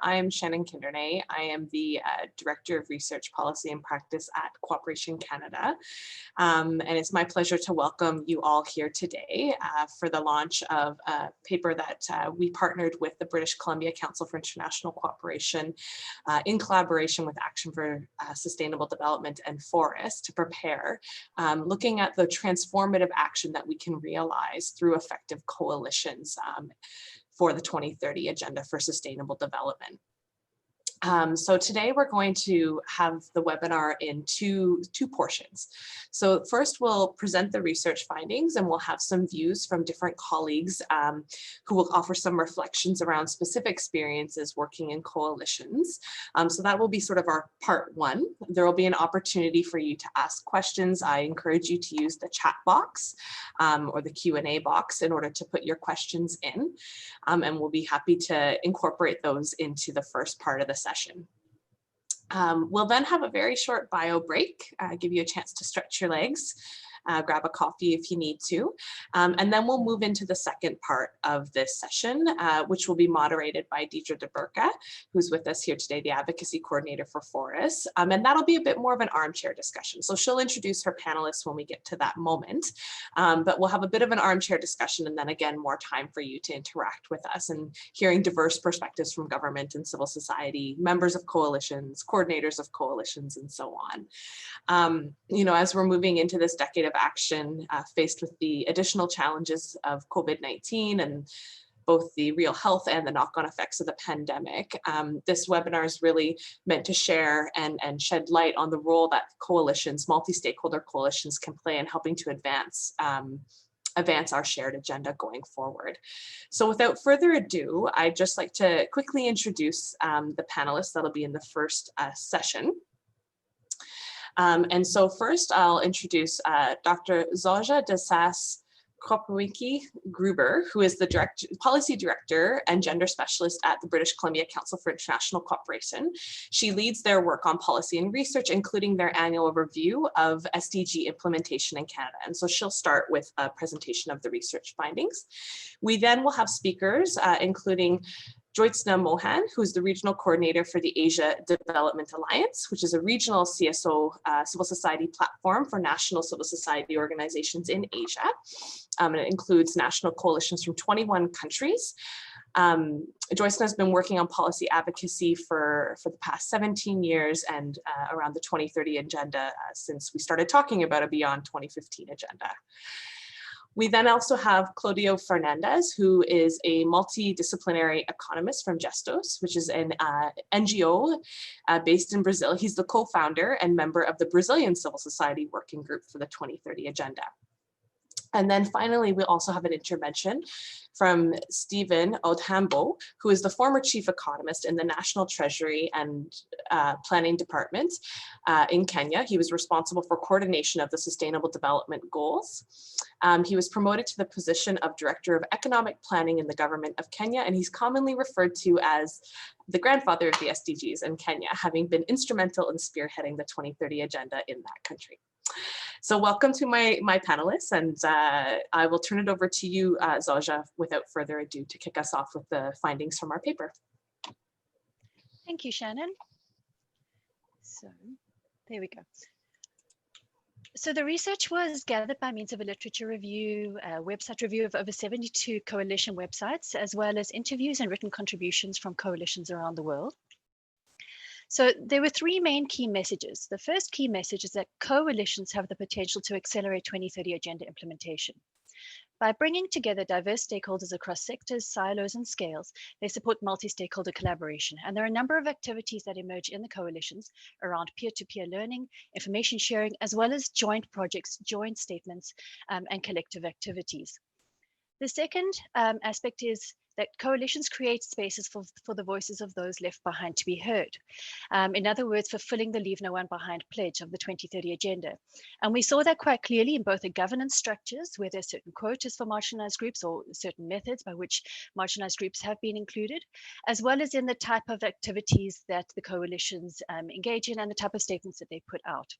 I am Shannon Kindernay. I am the Director of Research Policy and Practice at Cooperation Canada. And it's my pleasure to welcome you all here today for the launch of a paper that we partnered with the British Columbia Council for International Cooperation in collaboration with Action for Sustainable Development and Forus to prepare, looking at the transformative action that we can realize through effective coalitions for the 2030 Agenda for Sustainable Development. So today we're going to have the webinar in two portions. So first we'll present the research findings and we'll have some views from different colleagues who will offer some reflections around specific experiences working in coalitions. So that will be sort of our part one. There will be an opportunity for you to ask questions. I encourage you to use the chat box or the Q&A box in order to put your questions in. And we'll be happy to incorporate those into the first part of the session. We'll then have a very short bio break, give you a chance to stretch your legs, grab a coffee if you need to, and then we'll move into the second part of this session, which will be moderated by Deidre de Burka, who's with us here today, the Advocacy Coordinator for Forus, and that'll be a bit more of an armchair discussion. So she'll introduce her panelists when we get to that moment, but we'll have a bit of an armchair discussion and then again, more time for you to interact with us and hearing diverse perspectives from government and civil society, members of coalitions, coordinators of coalitions, and so on. You know, as we're moving into this decade of action faced with the additional challenges of COVID-19 and both the real health and the knock-on effects of the pandemic. This webinar is really meant to share and shed light on the role that coalitions, multi-stakeholder coalitions can play in helping to advance our shared agenda going forward. So without further ado, I'd just like to quickly introduce the panelists that'll be in the first session. And so first I'll introduce Dr. Zoja Desas Kropowicki Gruber, who is the Policy Director and Gender Specialist at the British Columbia Council for International Cooperation. She leads their work on policy and research, including their annual review of SDG implementation in Canada. And so she'll start with a presentation of the research findings. We then will have speakers, including Joytsna Mohan, who's the Regional Coordinator for the Asia Development Alliance, which is a regional CSO civil society platform for national civil society organizations in Asia. And it includes national coalitions from 21 countries. Joytsna has been working on policy advocacy for the past 17 years and around the 2030 agenda since we started talking about a Beyond 2015 agenda. We then also have Claudio Fernandez, who is a multidisciplinary economist from Gestos, which is an NGO based in Brazil. He's the co-founder and member of the Brazilian Civil Society Working Group for the 2030 Agenda. And then finally, we also have an intervention from Stephen Odhambo, who is the former chief economist in the National Treasury and Planning Department in Kenya. He was responsible for coordination of the Sustainable Development Goals. He was promoted to the position of Director of Economic Planning in the Government of Kenya, and he's commonly referred to as the grandfather of the SDGs in Kenya, having been instrumental in spearheading the 2030 Agenda in that country. So welcome to my panelists, and I will turn it over to you, Zoja, without further ado, to kick us off with the findings from our paper. Thank you, Shannon. So there we go. So the research was gathered by means of a literature review, a website review of over 72 coalition websites, as well as interviews and written contributions from coalitions around the world. So there were three main key messages. The first key message is that coalitions have the potential to accelerate 2030 agenda implementation. By bringing together diverse stakeholders across sectors, silos, and scales, they support multi-stakeholder collaboration. And there are a number of activities that emerge in the coalitions around peer-to-peer learning, information sharing, as well as joint projects, joint statements, and collective activities. The second aspect is that coalitions create spaces for the voices of those left behind to be heard. In other words, fulfilling the Leave No One Behind pledge of the 2030 Agenda. And we saw that quite clearly in both the governance structures, where there are certain quotas for marginalized groups or certain methods by which marginalized groups have been included, as well as in the type of activities that the coalitions engage in and the type of statements that they put out.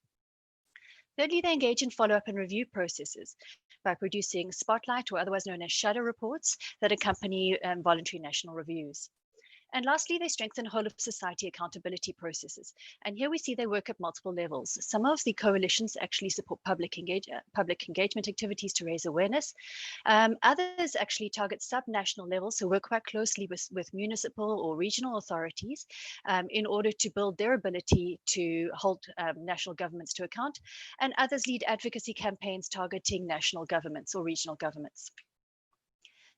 Thirdly, they engage in follow-up and review processes by producing spotlight, or otherwise known as shadow reports, that accompany voluntary national reviews. And lastly, they strengthen whole of society accountability processes. And here we see they work at multiple levels. Some of the coalitions actually support public engagement activities to raise awareness. Others actually target sub-national levels, so work quite closely with municipal or regional authorities in order to build their ability to hold national governments to account. And others lead advocacy campaigns targeting national governments or regional governments.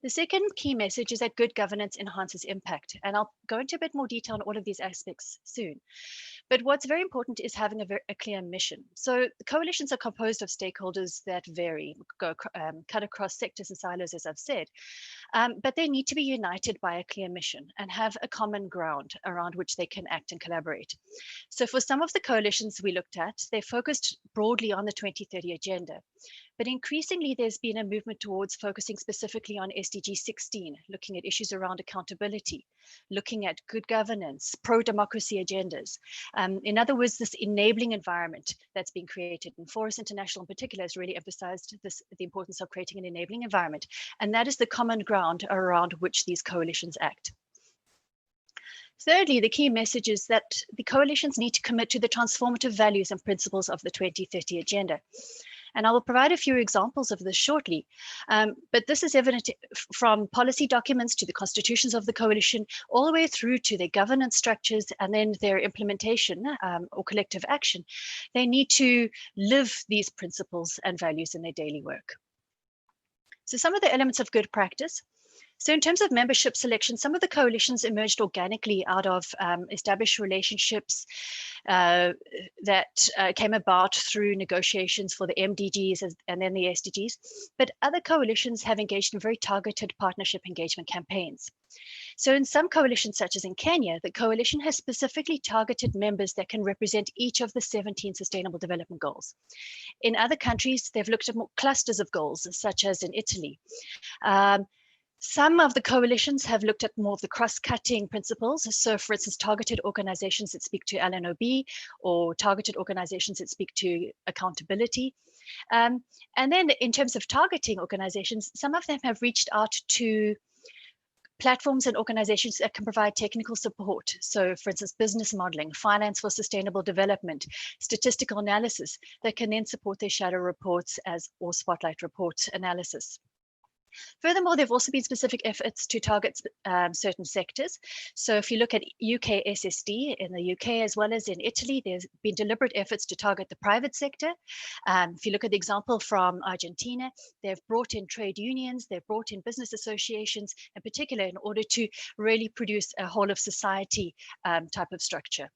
The second key message is that good governance enhances impact. And I'll go into a bit more detail on all of these aspects soon. But what's very important is having a clear mission. So the coalitions are composed of stakeholders that vary, cut across sectors and silos, as I've said. But they need to be united by a clear mission and have a common ground around which they can act and collaborate. So for some of the coalitions we looked at, they focused broadly on the 2030 agenda. But increasingly, there's been a movement towards focusing specifically on SDG 16, looking at issues around accountability, looking at good governance, pro-democracy agendas. In other words, this enabling environment that's been created. And Forus International in particular has really emphasized the importance of creating an enabling environment. And that is the common ground around which these coalitions act. Thirdly, the key message is that the coalitions need to commit to the transformative values and principles of the 2030 agenda. And I will provide a few examples of this shortly. But this is evident from policy documents to the constitutions of the coalition, all the way through to their governance structures and then their implementation or collective action. They need to live these principles and values in their daily work. So some of the elements of good practice. So in terms of membership selection, some of the coalitions emerged organically out of established relationships that came about through negotiations for the MDGs and then the SDGs. But other coalitions have engaged in very targeted partnership engagement campaigns. So in some coalitions, such as in Kenya, the coalition has specifically targeted members that can represent each of the 17 Sustainable Development Goals. In other countries, they've looked at more clusters of goals, such as in Italy. Some of the coalitions have looked at more of the cross-cutting principles. So for instance, targeted organizations that speak to LNOB or targeted organizations that speak to accountability. And then in terms of targeting organizations, some of them have reached out to platforms and organizations that can provide technical support. So for instance, business modeling, finance for sustainable development, statistical analysis that can then support their shadow reports or spotlight report analysis. Furthermore, there have also been specific efforts to target certain sectors. So if you look at UK SSD in the UK as well as in Italy, there's been deliberate efforts to target the private sector. If you look at the example from Argentina, they've brought in trade unions, they've brought in business associations in particular in order to really produce a whole of society type of structure.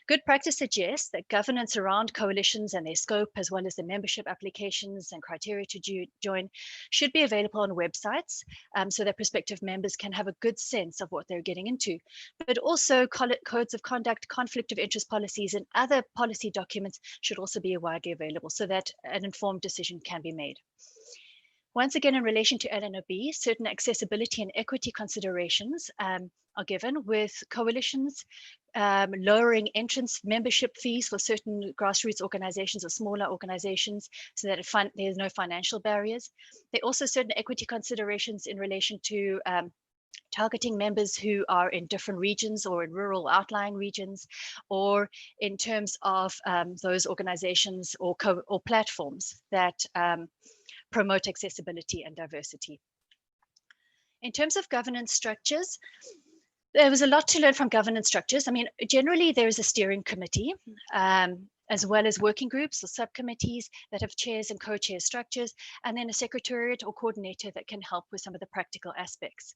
Good practice suggests that governance around coalitions and their scope, as well as the membership applications and criteria to join, should be available on websites so that prospective members can have a good sense of what they're getting into. But also codes of conduct, conflict of interest policies, and other policy documents should also be widely available so that an informed decision can be made. Once again, in relation to LNOB, certain accessibility and equity considerations are given, with coalitions lowering entrance membership fees for certain grassroots organizations or smaller organizations so that there's no financial barriers. There are also certain equity considerations in relation to targeting members who are in different regions or in rural outlying regions, or in terms of those organizations or platforms that promote accessibility and diversity. In terms of governance structures, there was a lot to learn from governance structures. I mean, generally there is a steering committee, as well as working groups or subcommittees that have chairs and co-chair structures, and then a secretariat or coordinator that can help with some of the practical aspects.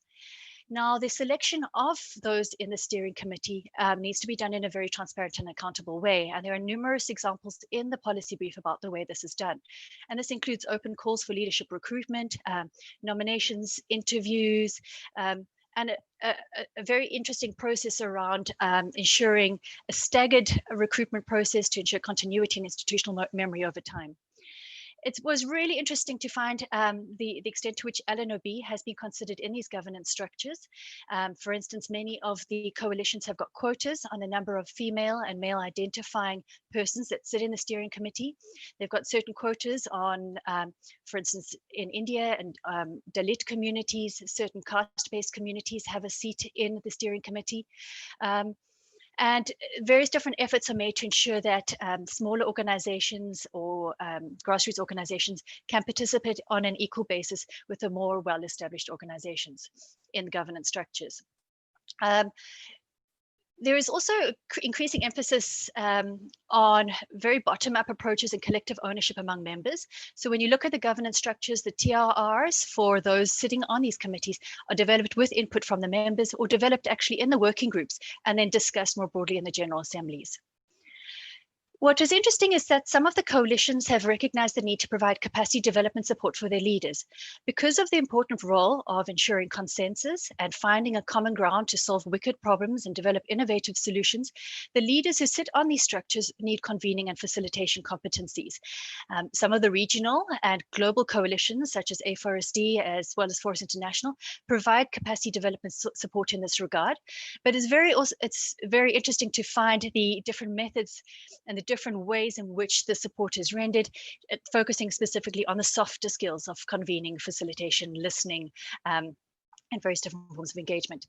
Now, the selection of those in the steering committee needs to be done in a very transparent and accountable way. And there are numerous examples in the policy brief about the way this is done. And this includes open calls for leadership recruitment, nominations, interviews, and a very interesting process around ensuring a staggered recruitment process to ensure continuity and institutional memory over time. It was really interesting to find the extent to which LNOB has been considered in these governance structures. For instance, many of the coalitions have got quotas on the number of female and male identifying persons that sit in the steering committee. They've got certain quotas on, for instance, in India and Dalit communities, certain caste-based communities have a seat in the steering committee. And various different efforts are made to ensure that smaller organizations or grassroots organizations can participate on an equal basis with the more well-established organizations in governance structures. There is also increasing emphasis on very bottom-up approaches and collective ownership among members. So when you look at the governance structures, the TRRs for those sitting on these committees are developed with input from the members or developed actually in the working groups and then discussed more broadly in the General Assemblies. What is interesting is that some of the coalitions have recognized the need to provide capacity development support for their leaders. Because of the important role of ensuring consensus and finding a common ground to solve wicked problems and develop innovative solutions, the leaders who sit on these structures need convening and facilitation competencies. Some of the regional and global coalitions, such as A4SD as well as Forus International, provide capacity development support in this regard. But it's very interesting to find the different methods and the different ways in which the support is rendered, focusing specifically on the softer skills of convening, facilitation, listening, and various different forms of engagement.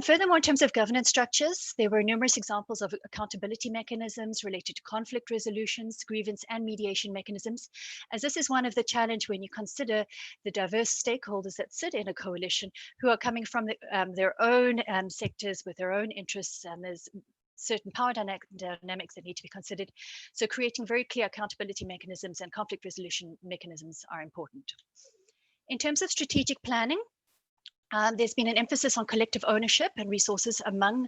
Furthermore, in terms of governance structures, there were numerous examples of accountability mechanisms related to conflict resolutions, grievance and mediation mechanisms, as this is one of the challenges when you consider the diverse stakeholders that sit in a coalition who are coming from their own sectors with their own interests, and there's certain power dynamics that need to be considered. So creating very clear accountability mechanisms and conflict resolution mechanisms are important. In terms of strategic planning, there's been an emphasis on collective ownership and resources among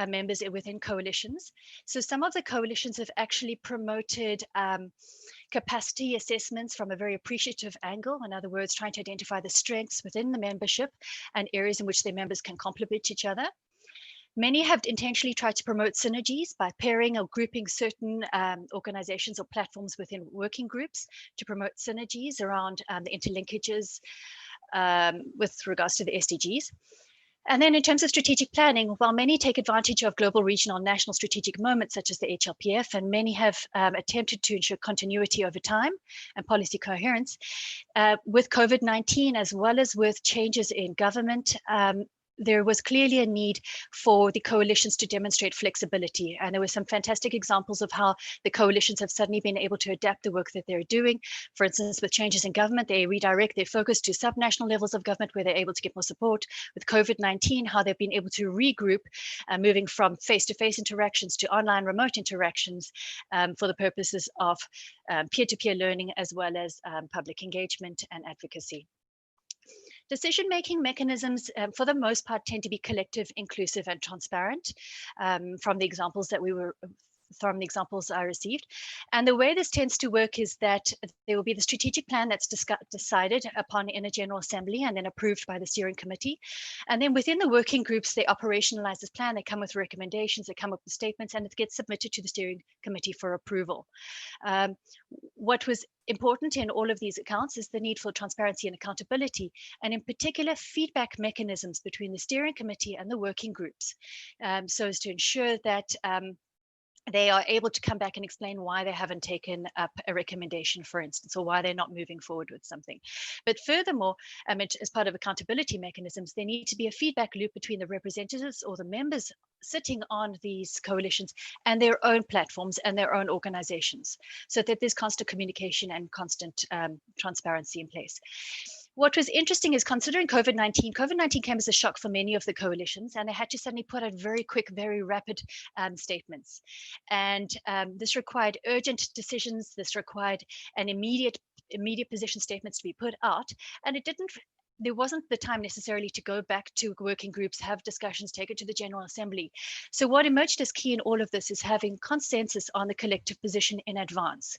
members within coalitions. So some of the coalitions have actually promoted capacity assessments from a very appreciative angle. In other words, trying to identify the strengths within the membership and areas in which their members can complement each other. Many have intentionally tried to promote synergies by pairing or grouping certain organizations or platforms within working groups to promote synergies around the interlinkages with regards to the SDGs. And then in terms of strategic planning, while many take advantage of global, regional, and national strategic moments such as the HLPF, and many have attempted to ensure continuity over time and policy coherence, with COVID-19 as well as with changes in government, there was clearly a need for the coalitions to demonstrate flexibility. And there were some fantastic examples of how the coalitions have suddenly been able to adapt the work that they're doing. For instance, with changes in government, they redirect their focus to subnational levels of government where they're able to get more support. With COVID-19, how they've been able to regroup, moving from face-to-face interactions to online remote interactions for the purposes of peer-to-peer learning as well as public engagement and advocacy. Decision-making mechanisms, for the most part, tend to be collective, inclusive, and transparent from the examples I received. And the way this tends to work is that there will be the strategic plan that's decided upon in a General Assembly and then approved by the steering committee. And then within the working groups, they operationalize this plan, they come with recommendations, they come up with statements, and it gets submitted to the steering committee for approval. What was important in all of these accounts is the need for transparency and accountability, and in particular feedback mechanisms between the steering committee and the working groups, so as to ensure that they are able to come back and explain why they haven't taken up a recommendation, for instance, or why they're not moving forward with something. But furthermore, as part of accountability mechanisms, there need to be a feedback loop between the representatives or the members sitting on these coalitions and their own platforms and their own organizations, so that there's constant communication and constant transparency in place. What was interesting is considering COVID-19 came as a shock for many of the coalitions, and they had to suddenly put out very quick, very rapid statements. And this required urgent decisions. This required an immediate position statements to be put out. And there wasn't the time necessarily to go back to working groups, have discussions, take it to the General Assembly. So what emerged as key in all of this is having consensus on the collective position in advance.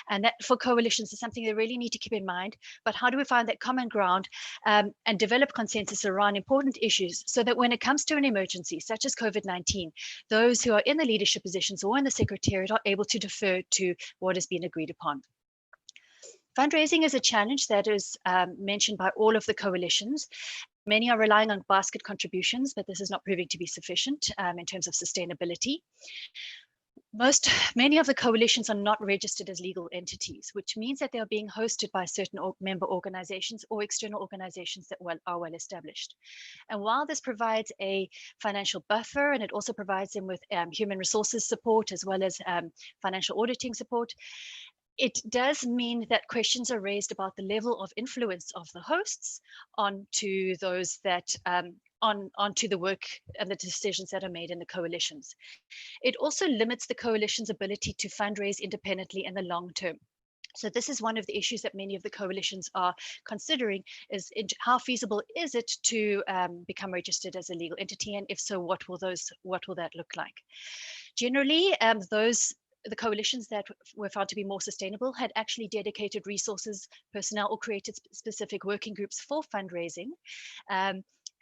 And that for coalitions is something they really need to keep in mind. But how do we find that common ground and develop consensus around important issues so that when it comes to an emergency, such as COVID-19, those who are in the leadership positions or in the Secretariat are able to defer to what has been agreed upon. Fundraising is a challenge that is mentioned by all of the coalitions. Many are relying on basket contributions, but this is not proving to be sufficient in terms of sustainability. Many of the coalitions are not registered as legal entities, which means that they are being hosted by certain member organizations or external organizations that are well established. And while this provides a financial buffer, and it also provides them with human resources support as well as financial auditing support, it does mean that questions are raised about the level of influence of the hosts onto those that onto the work and the decisions that are made in the coalitions. It also limits the coalition's ability to fundraise independently in the long term. So this is one of the issues that many of the coalitions are considering, is how feasible is it to become registered as a legal entity, and if so, what will that look like? Generally, the coalitions that were found to be more sustainable had actually dedicated resources, personnel, or created specific working groups for fundraising.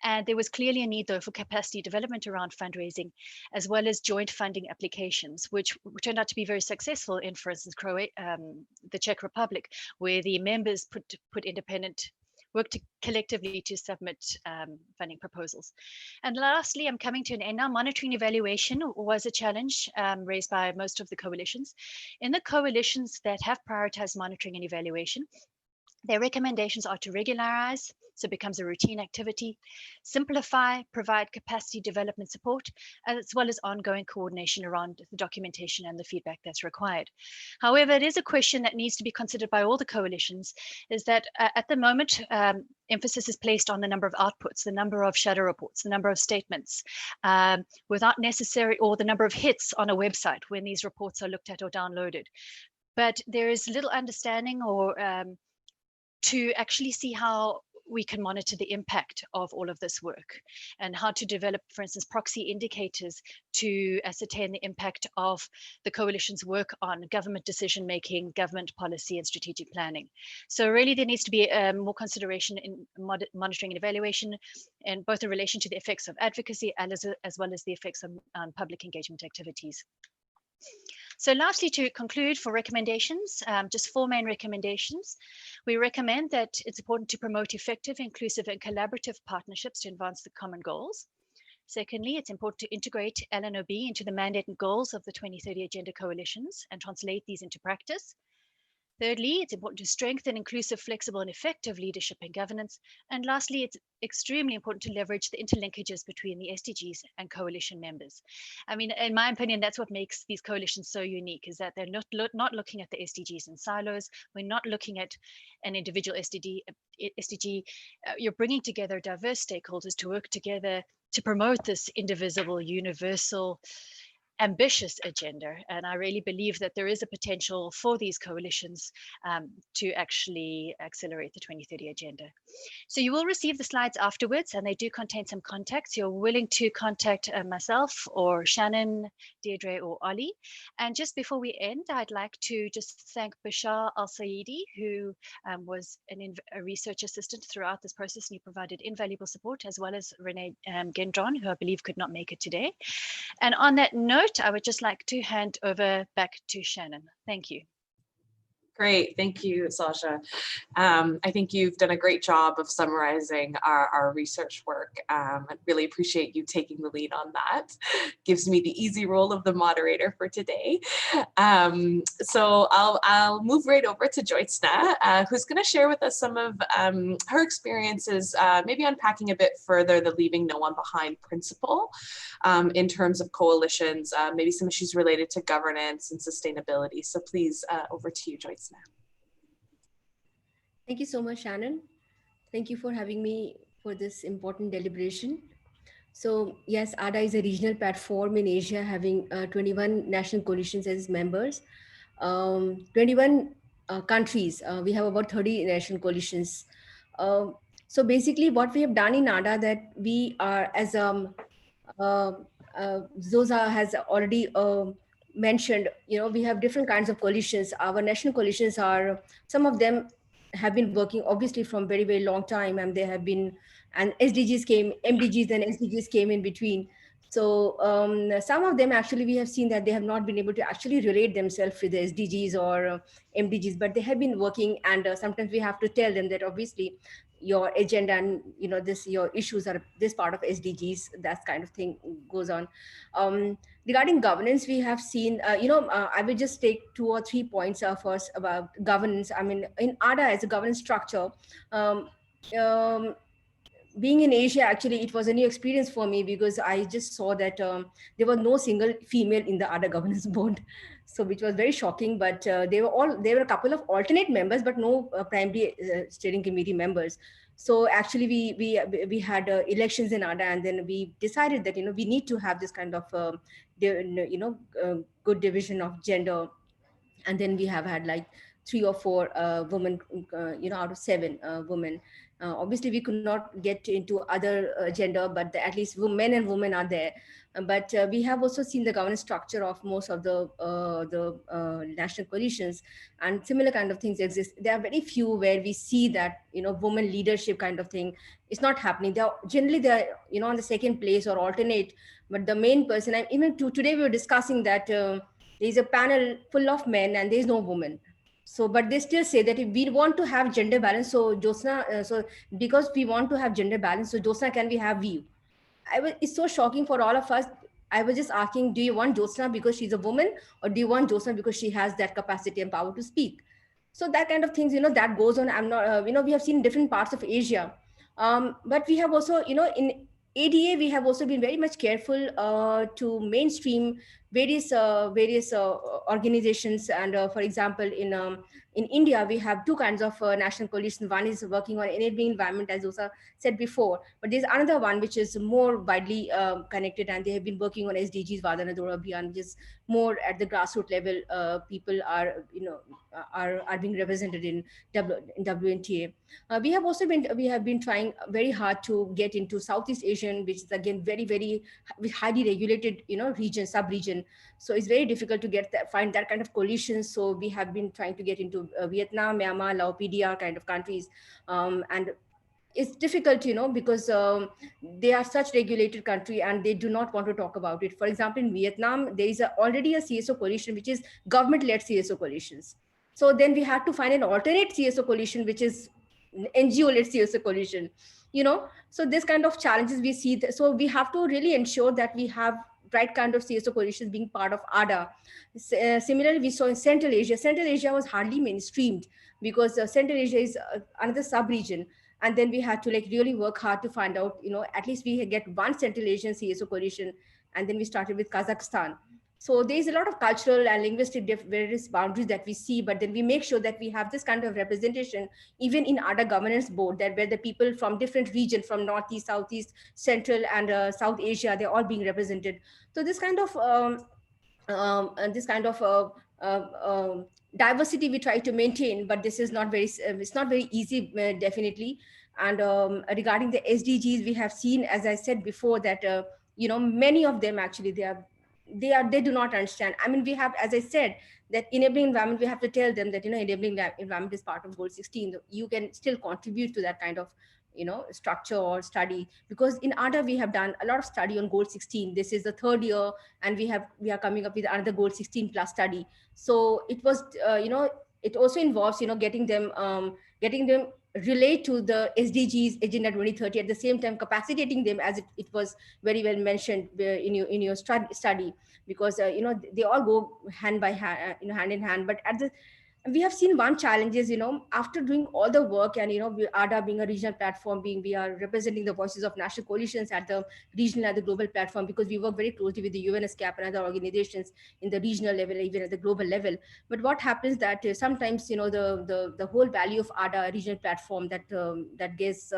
And there was clearly a need, though, for capacity development around fundraising, as well as joint funding applications, which turned out to be very successful in, for instance, the Czech Republic, where the members worked collectively to submit funding proposals. And lastly, I'm coming to an end now. Monitoring evaluation was a challenge raised by most of the coalitions. In the coalitions that have prioritized monitoring and evaluation, their recommendations are to regularize, so it becomes a routine activity, simplify, provide capacity development support, as well as ongoing coordination around the documentation and the feedback that's required. However, it is a question that needs to be considered by all the coalitions, is that at the moment, emphasis is placed on the number of outputs, the number of shadow reports, the number of statements, without necessary, or the number of hits on a website when these reports are looked at or downloaded. But there is little understanding or to actually see how we can monitor the impact of all of this work, and how to develop, for instance, proxy indicators to ascertain the impact of the coalition's work on government decision-making, government policy, and strategic planning. So really there needs to be more consideration in monitoring and evaluation, and both in relation to the effects of advocacy as well as the effects on public engagement activities. So lastly, to conclude, for recommendations, just 4 main recommendations. We recommend that it's important to promote effective, inclusive, and collaborative partnerships to advance the common goals. Secondly, it's important to integrate LNOB into the mandate and goals of the 2030 Agenda coalitions and translate these into practice. Thirdly, it's important to strengthen inclusive, flexible, and effective leadership and governance. And lastly, it's extremely important to leverage the interlinkages between the SDGs and coalition members. I mean, in my opinion, that's what makes these coalitions so unique, is that they're not looking at the SDGs in silos. We're not looking at an individual SDG. You're bringing together diverse stakeholders to work together to promote this indivisible, universal, ambitious agenda. And I really believe that there is a potential for these coalitions to actually accelerate the 2030 agenda. So you will receive the slides afterwards, and they do contain some contacts. You're willing to contact myself or Shannon, Deirdre, or Ollie. And just before we end, I'd like to just thank Bashar Al-Saidi, who was a research assistant throughout this process, and he provided invaluable support, as well as Renee Gendron, who I believe could not make it today. And on that note, I would just like to hand over back to Shannon. Thank you. Great, thank you, Sasha. I think you've done a great job of summarizing our research work. I really appreciate you taking the lead on that. Gives me the easy role of the moderator for today. So I'll move right over to Joytsna, who's going to share with us some of her experiences, maybe unpacking a bit further the leaving no one behind principle in terms of coalitions, maybe some issues related to governance and sustainability. So please, over to you, Joytsna. Thank you so much, Shannon. Thank you for having me for this important deliberation. So yes, ADA is a regional platform in Asia having 21 national coalitions as members. 21 countries, we have about 30 national coalitions. So basically what we have done in ADA, that we are, as Zosa has already mentioned, we have different kinds of coalitions. Our national coalitions are, some of them have been working obviously from very, very long time, and they have been, and SDGs came, MDGs and SDGs came in between. So some of them actually, we have seen that they have not been able to actually relate themselves with the SDGs or MDGs, but they have been working, and sometimes we have to tell them that obviously your agenda and this, your issues are this part of SDGs, that kind of thing goes on. Regarding governance, we have seen, I will just take 2 or 3 points first about governance. I mean, in ADA as a governance structure, um, um, being in Asia, actually, it was a new experience for me because I just saw that there was no single female in the other governance board. So which was very shocking, but there were a couple of alternate members, but no primary steering committee members. So actually we had elections in ADA, and then we decided that, we need to have this kind of, good division of gender. And then we have had like 3 or 4 women, out of 7 women. Obviously we could not get into other gender, but at least men and women are there. But we have also seen the governance structure of most of the national coalitions, and similar kind of things exist. There are very few where we see that, women leadership kind of thing is not happening. They're on the second place or alternate, but the main person, and even today we were discussing that there's a panel full of men and there's no woman. So, but they still say that if we want to have gender balance, so Josna, so because we want to have gender balance, so Josna, can we have you? It's so shocking for all of us. I was just asking, do you want Josna because she's a woman, or do you want Josna because she has that capacity and power to speak? So that kind of things, that goes on. I'm not, we have seen different parts of Asia. But we have also, in ADA, we have also been very much careful to mainstream various organizations. And for example, in India, we have 2 kinds of national coalition. One is working on enabling environment, as Osa said before, but there's another one which is more widely connected, and they have been working on SDGs, Vadana Dora Abhiyan, which is more at the grassroots level. People are, are being represented in WNTA. We have been trying very hard to get into Southeast Asian, which is again very, very highly regulated, region, sub-region. So it's very difficult to find that kind of coalition. So we have been trying to get into Vietnam, Myanmar, Laos, PDR kind of countries. And it's difficult, because they are such regulated country and they do not want to talk about it. For example, in Vietnam, there is already a CSO coalition, which is government-led CSO coalitions. So then we had to find an alternate CSO coalition, which is NGO-led CSO coalition, So this kind of challenges we see. So we have to really ensure that we have right kind of CSO coalitions being part of ADA. Similarly, we saw in Central Asia. Central Asia was hardly mainstreamed because Central Asia is another sub-region. And then we had to really work hard to find out, at least we get one Central Asian CSO coalition. And then we started with Kazakhstan. So there's a lot of cultural and linguistic various boundaries that we see, but then we make sure that we have this kind of representation, even in ADA governance board, that where the people from different regions, from Northeast, Southeast, Central, and South Asia, they're all being represented. So this kind of diversity we try to maintain, but this is not very, it's not very easy, definitely. And regarding the SDGs, we have seen, as I said before, that many of them actually they do not understand. I mean, we have, as I said, that enabling environment, we have to tell them that enabling environment is part of goal 16. You can still contribute to that kind of structure or study, because in ADA we have done a lot of study on goal 16. This is the 3rd year, and we are coming up with another goal 16 plus study. So it was it also involves getting them relate to the SDGs Agenda 2030, at the same time capacitating them, as it was very well mentioned in your study, because they all go hand by hand, hand in hand. But we have seen one challenge is, after doing all the work, and ADA being a regional platform, we are representing the voices of national coalitions at the regional and the global platform, because we work very closely with the UNSCAP and other organizations in the regional level, even at the global level. But what happens that sometimes the whole value of ADA regional platform that gets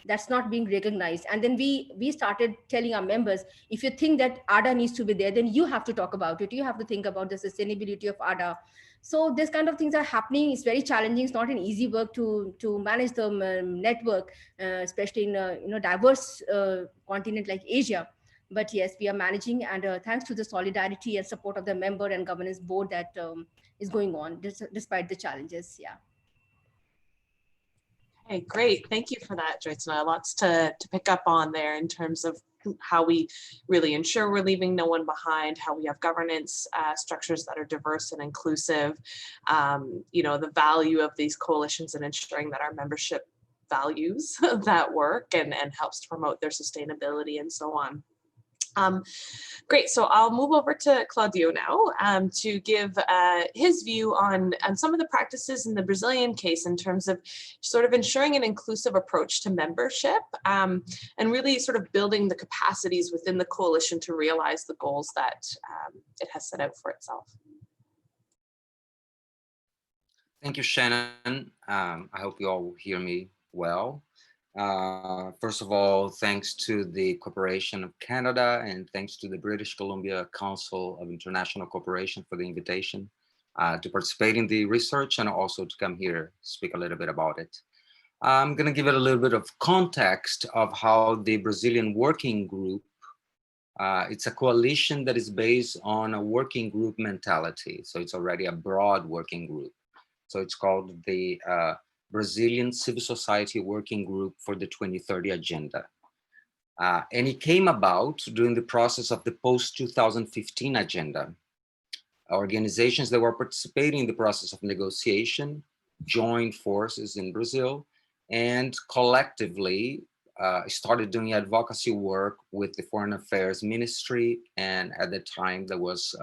that's not being recognized. And then we started telling our members, if you think that ADA needs to be there, then you have to talk about it. You have to think about the sustainability of ADA. So this kind of things are happening. It's very challenging. It's not an easy work to manage the network, especially in diverse continent like Asia. But yes, we are managing, and thanks to the solidarity and support of the member and governance board that is going on despite the challenges. Yeah. Okay, great. Thank you for that, Joyce. Lots to pick up on there in terms of how we really ensure we're leaving no one behind, how we have governance structures that are diverse and inclusive, the value of these coalitions and ensuring that our membership values that work and helps to promote their sustainability and so on. Great, so I'll move over to Claudio now to give his view on some of the practices in the Brazilian case in terms of sort of ensuring an inclusive approach to membership and really sort of building the capacities within the coalition to realize the goals that it has set out for itself. Thank you, Shannon. I hope you all hear me well. First of all, thanks to the Cooperation of Canada and thanks to the British Columbia Council of International Cooperation for the invitation to participate in the research and also to come here speak a little bit about it. I'm going to give it a little bit of context of how the Brazilian Working Group, it's a coalition that is based on a working group mentality. So it's already a broad working group. So it's called the Brazilian Civil Society Working Group for the 2030 Agenda. And it came about during the process of the post-2015 agenda. Organizations that were participating in the process of negotiation joined forces in Brazil and collectively started doing advocacy work with the Foreign Affairs Ministry, and at the time there was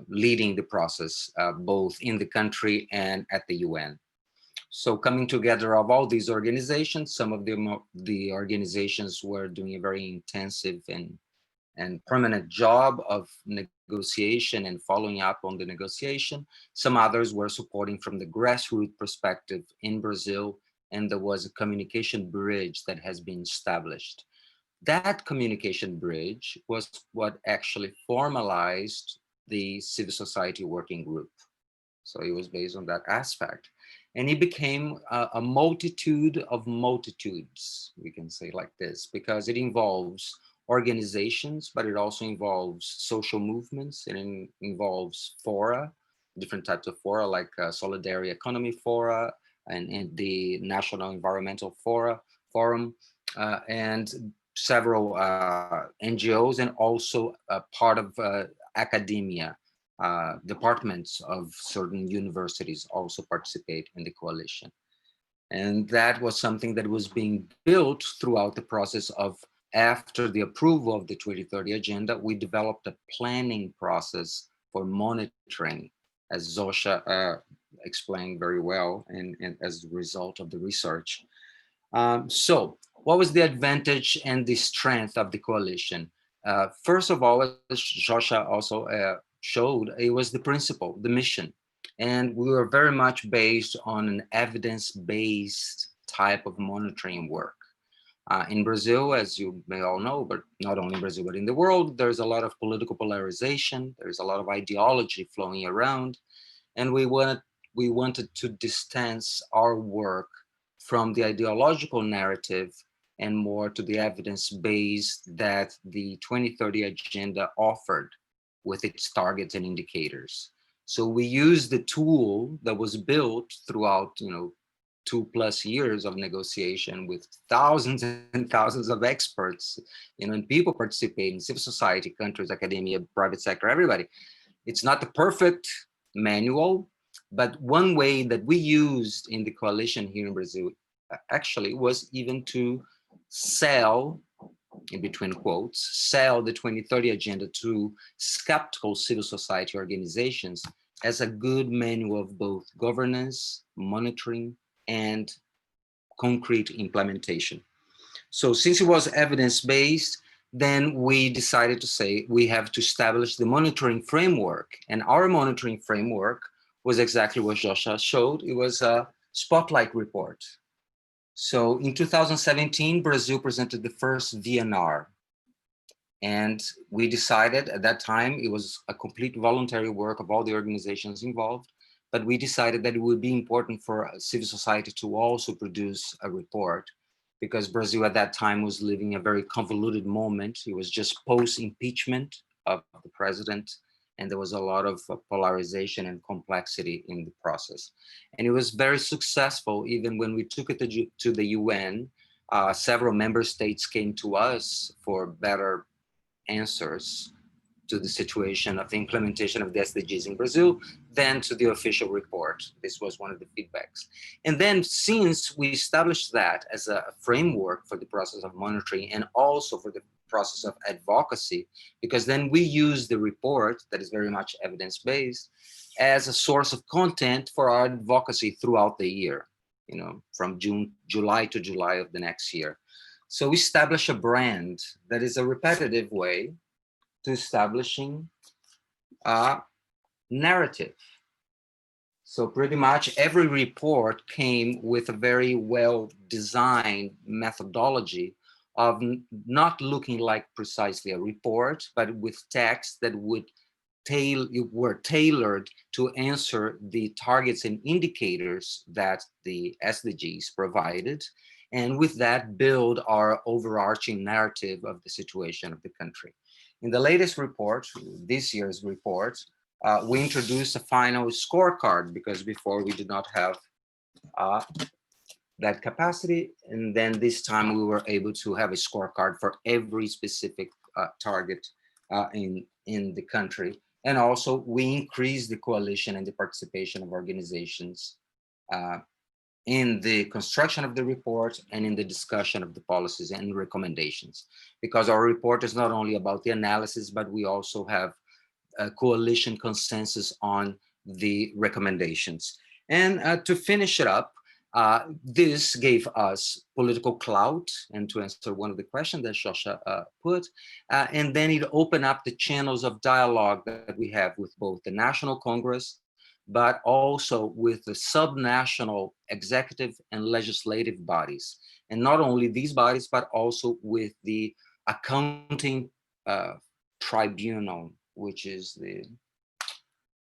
leading the process both in the country and at the UN. So coming together of all these organizations, some of the organizations were doing a very intensive and permanent job of negotiation and following up on the negotiation. Some others were supporting from the grassroots perspective in Brazil, and there was a communication bridge that has been established. That communication bridge was what actually formalized the civil society working group. So it was based on that aspect. And it became a multitude of multitudes, we can say like this, because it involves organizations, but it also involves social movements, and it involves fora, different types of fora like Solidarity Economy Fora and the National Environmental Forum, and several NGOs, and also part of academia. Departments of certain universities also participate in the coalition. And that was something that was being built throughout the process of, after the approval of the 2030 agenda, we developed a planning process for monitoring, as Zosha explained very well, and as a result of the research. So what was the advantage and the strength of the coalition? First of all, as Zosha also showed, it was the principle, the mission. And we were very much based on an evidence-based type of monitoring work. In Brazil, as you may all know, but not only in Brazil, but in the world, there's a lot of political polarization. There's a lot of ideology flowing around. And we wanted to distance our work from the ideological narrative and more to the evidence base that the 2030 agenda offered with its targets and indicators. So we used the tool that was built throughout, 2+ years of negotiation with thousands and thousands of experts, and people participating, civil society, countries, academia, private sector, everybody. It's not the perfect manual, but one way that we used in the coalition here in Brazil actually was even to sell, in between quotes, sell the 2030 agenda to skeptical civil society organizations as a good manual of both governance, monitoring, and concrete implementation. So since it was evidence-based, then we decided to say we have to establish the monitoring framework. And our monitoring framework was exactly what Joshua showed. It was a spotlight report. So in 2017, Brazil presented the first VNR. And we decided at that time, it was a complete voluntary work of all the organizations involved, but we decided that it would be important for civil society to also produce a report, because Brazil at that time was living a very convoluted moment. It was just post-impeachment of the president, and there was a lot of polarization and complexity in the process. And it was very successful, even when we took it to the UN, several member states came to us for better answers to the situation of the implementation of the SDGs in Brazil than to the official report. This was one of the feedbacks. And then since we established that as a framework for the process of monitoring and also for the process of advocacy, because then we use the report that is very much evidence-based as a source of content for our advocacy throughout the year, you know, from July to July of the next year. So we establish a brand that is a repetitive way to establishing a narrative. So pretty much every report came with a very well-designed methodology of not looking like precisely a report, but with text that were tailored to answer the targets and indicators that the SDGs provided, and with that build our overarching narrative of the situation of the country. In the latest report, this year's report, we introduced a final scorecard because before we did not have that capacity. And then this time we were able to have a scorecard for every specific target in the country. And also we increased the coalition and the participation of organizations in the construction of the report and in the discussion of the policies and recommendations. Because our report is not only about the analysis, but we also have a coalition consensus on the recommendations. And to finish it up, this gave us political clout, and to answer one of the questions that Shosha put, and then it opened up the channels of dialogue that we have with both the National Congress, but also with the subnational executive and legislative bodies. And not only these bodies, but also with the accounting tribunal, which is the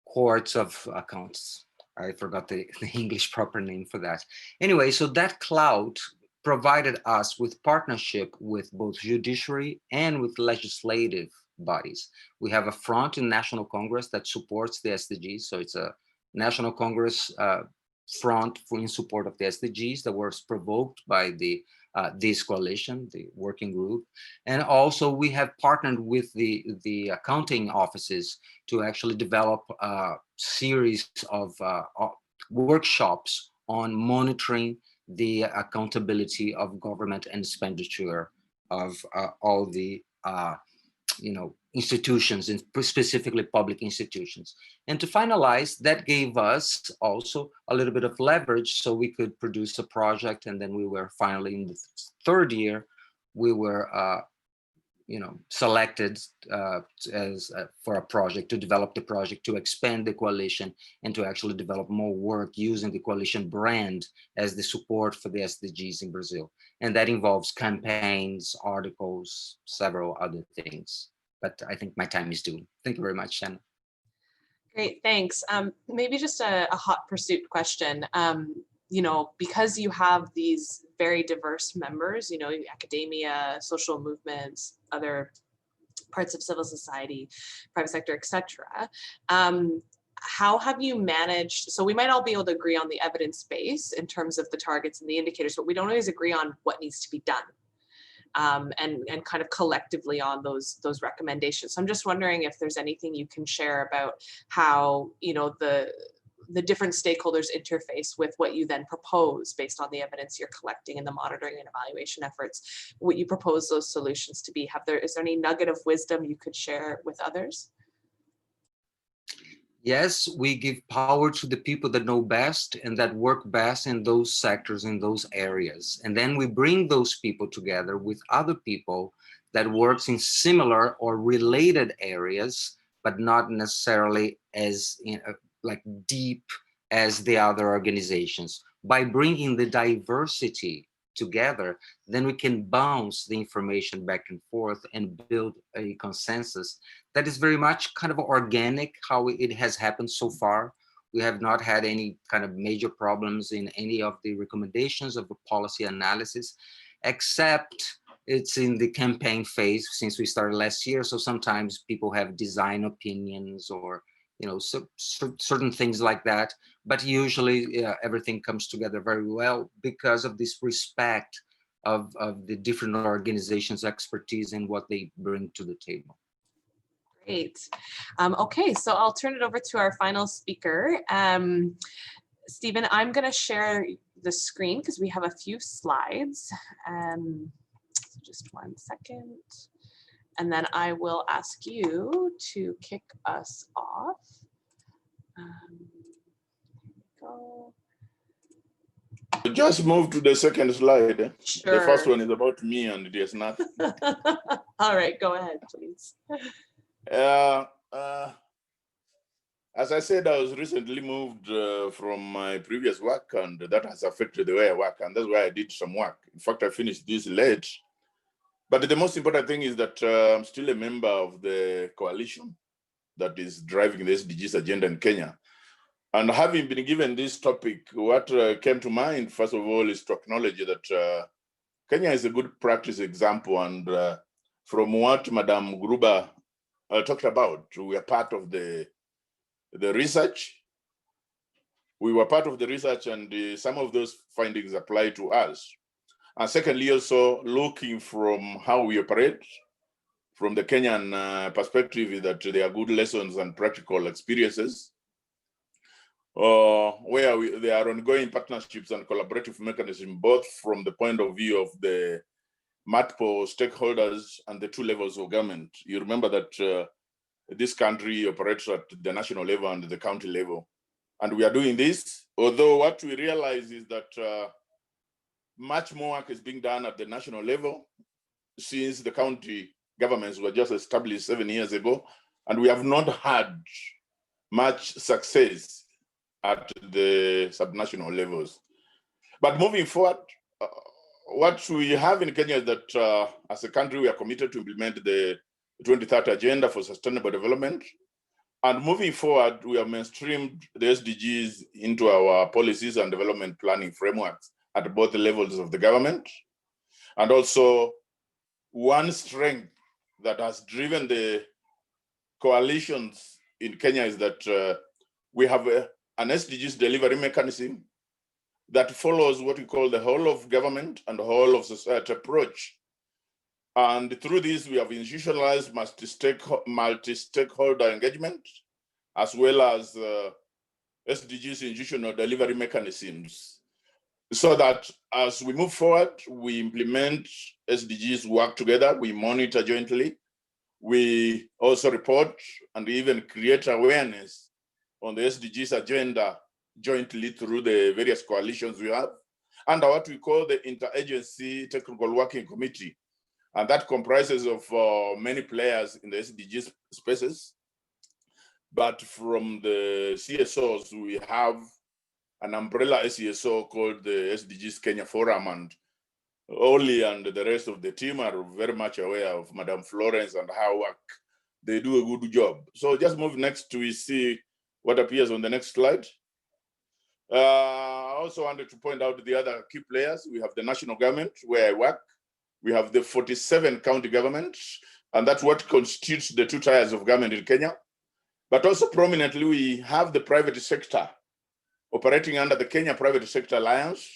courts of accounts. I forgot the English proper name for that. Anyway, so that cloud provided us with partnership with both judiciary and with legislative bodies. We have a front in National Congress that supports the SDGs. So it's a National Congress front in support of the SDGs that was provoked by this coalition, the working group. And also we have partnered with the accounting offices to actually develop a series of workshops on monitoring the accountability of government and expenditure of all the institutions, and specifically public institutions. And to finalize, that gave us also a little bit of leverage so we could produce a project. And then we were finally in the third year, we were selected for a project, to develop the project, to expand the coalition, and to actually develop more work using the coalition brand as the support for the SDGs in Brazil. And that involves campaigns, articles, several other things. But I think my time is due. Thank you very much, Shannon. Great, thanks. Maybe just a hot pursuit question. Because you have these very diverse members, academia, social movements, other parts of civil society, private sector, etc. How have you managed? So we might all be able to agree on the evidence base in terms of the targets and the indicators, but we don't always agree on what needs to be done. And kind of collectively on those recommendations. So I'm just wondering if there's anything you can share about how the different stakeholders interface with what you then propose based on the evidence you're collecting and the monitoring and evaluation efforts. What you propose those solutions to be. Is there any nugget of wisdom you could share with others? Yes, we give power to the people that know best and that work best in those sectors, in those areas. And then we bring those people together with other people that works in similar or related areas, but not necessarily as deep as the other organizations. By bringing the diversity together, then we can bounce the information back and forth and build a consensus that is very much kind of organic, how it has happened so far. We have not had any kind of major problems in any of the recommendations of the policy analysis, except it's in the campaign phase since we started last year. So sometimes people have design opinions or certain things like that. But usually everything comes together very well because of this respect of the different organizations' expertise and what they bring to the table. Great. Okay, so I'll turn it over to our final speaker. Stephen, I'm going to share the screen because we have a few slides. So just 1 second. And then I will ask you to kick us off. Here we go. Just move to the second slide. Sure. The first one is about me and it is not. All right, go ahead, please. As I said, I was recently moved from my previous work, and that has affected the way I work, and that's why I did some work. In fact, I finished this late. But the most important thing is that I'm still a member of the coalition that is driving the SDGs agenda in Kenya. And having been given this topic, what came to mind, first of all, is to acknowledge that Kenya is a good practice example. And from what Madam Gruber talked about, we are part of the research. We were part of the research, and some of those findings apply to us. And secondly, also looking from how we operate, from the Kenyan perspective, is that there are good lessons and practical experiences, where there are ongoing partnerships and collaborative mechanisms, both from the point of view of the multiple stakeholders and the two levels of government. You remember that this country operates at the national level and the county level. And we are doing this, although what we realize is that much more work is being done at the national level since the county governments were just established 7 years ago. And we have not had much success at the subnational levels. But moving forward, what we have in Kenya is that as a country, we are committed to implement the 2030 Agenda for Sustainable Development. And moving forward, we have mainstreamed the SDGs into our policies and development planning frameworks at both levels of the government. And also, one strength that has driven the coalitions in Kenya is that we have an SDGs delivery mechanism that follows what we call the whole of government and whole of society approach. And through this, we have institutionalized multi-stakeholder engagement, as well as SDGs institutional delivery mechanisms, so that as we move forward, we implement SDGs, work together, we monitor jointly, we also report and even create awareness on the SDGs agenda jointly through the various coalitions we have, under what we call the Interagency Technical Working Committee. And that comprises of many players in the SDGs spaces. But from the CSOs, we have an umbrella SCSO called the SDGs Kenya Forum, and Oli and the rest of the team are very much aware of Madam Florence and her work. They do a good job. So just move next to we see what appears on the next slide. I also wanted to point out the other key players. We have the national government, where I work. We have the 47 county governments, and that's what constitutes the two tiers of government in Kenya. But also prominently, we have the private sector operating under the Kenya Private Sector Alliance.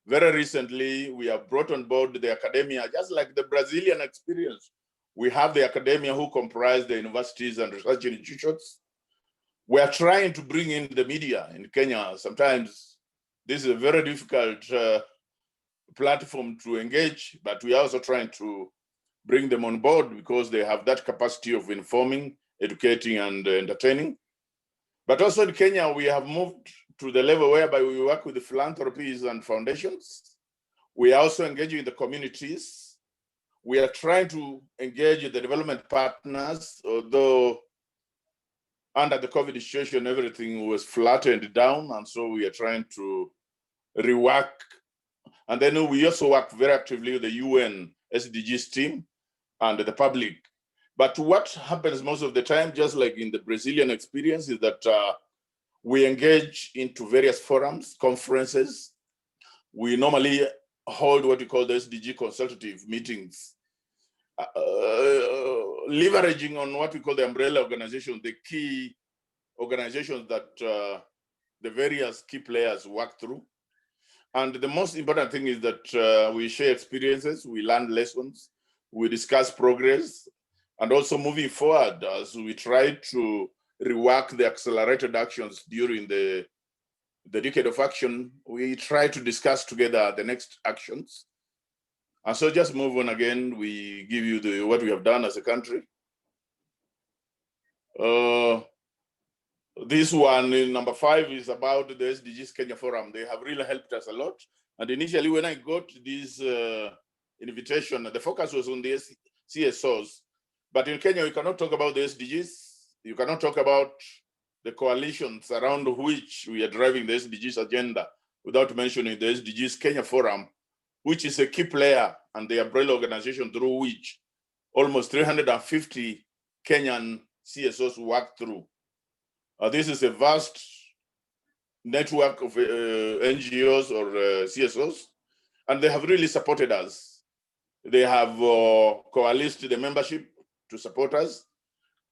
Very recently, we have brought on board the academia, just like the Brazilian experience. We have the academia who comprise the universities and research institutions. We are trying to bring in the media in Kenya. Sometimes this is a very difficult platform to engage, but we are also trying to bring them on board because they have that capacity of informing, educating, and entertaining. But also in Kenya, we have moved to the level whereby we work with the philanthropies and foundations. We are also engaging the communities. We are trying to engage the development partners, although under the COVID situation, everything was flattened down. And so we are trying to rework. And then we also work very actively with the UN SDGs team and the public. But what happens most of the time, just like in the Brazilian experience, is that we engage into various forums, conferences. We normally hold what we call the SDG consultative meetings, leveraging on what we call the umbrella organization, the key organizations that the various key players work through. And the most important thing is that we share experiences, we learn lessons, we discuss progress, and also moving forward as we try to rework the accelerated actions during the decade of action, we try to discuss together the next actions. And so just move on again, we give you what we have done as a country. This one in number 5 is about the SDGs Kenya Forum. They have really helped us a lot. And initially when I got this invitation, the focus was on the CSOs. But in Kenya, we cannot talk about the SDGs. You cannot talk about the coalitions around which we are driving the SDGs agenda without mentioning the SDGs Kenya Forum, which is a key player and the umbrella organization through which almost 350 Kenyan CSOs work through. This is a vast network of NGOs or CSOs, and they have really supported us. They have coalesced the membership to support us.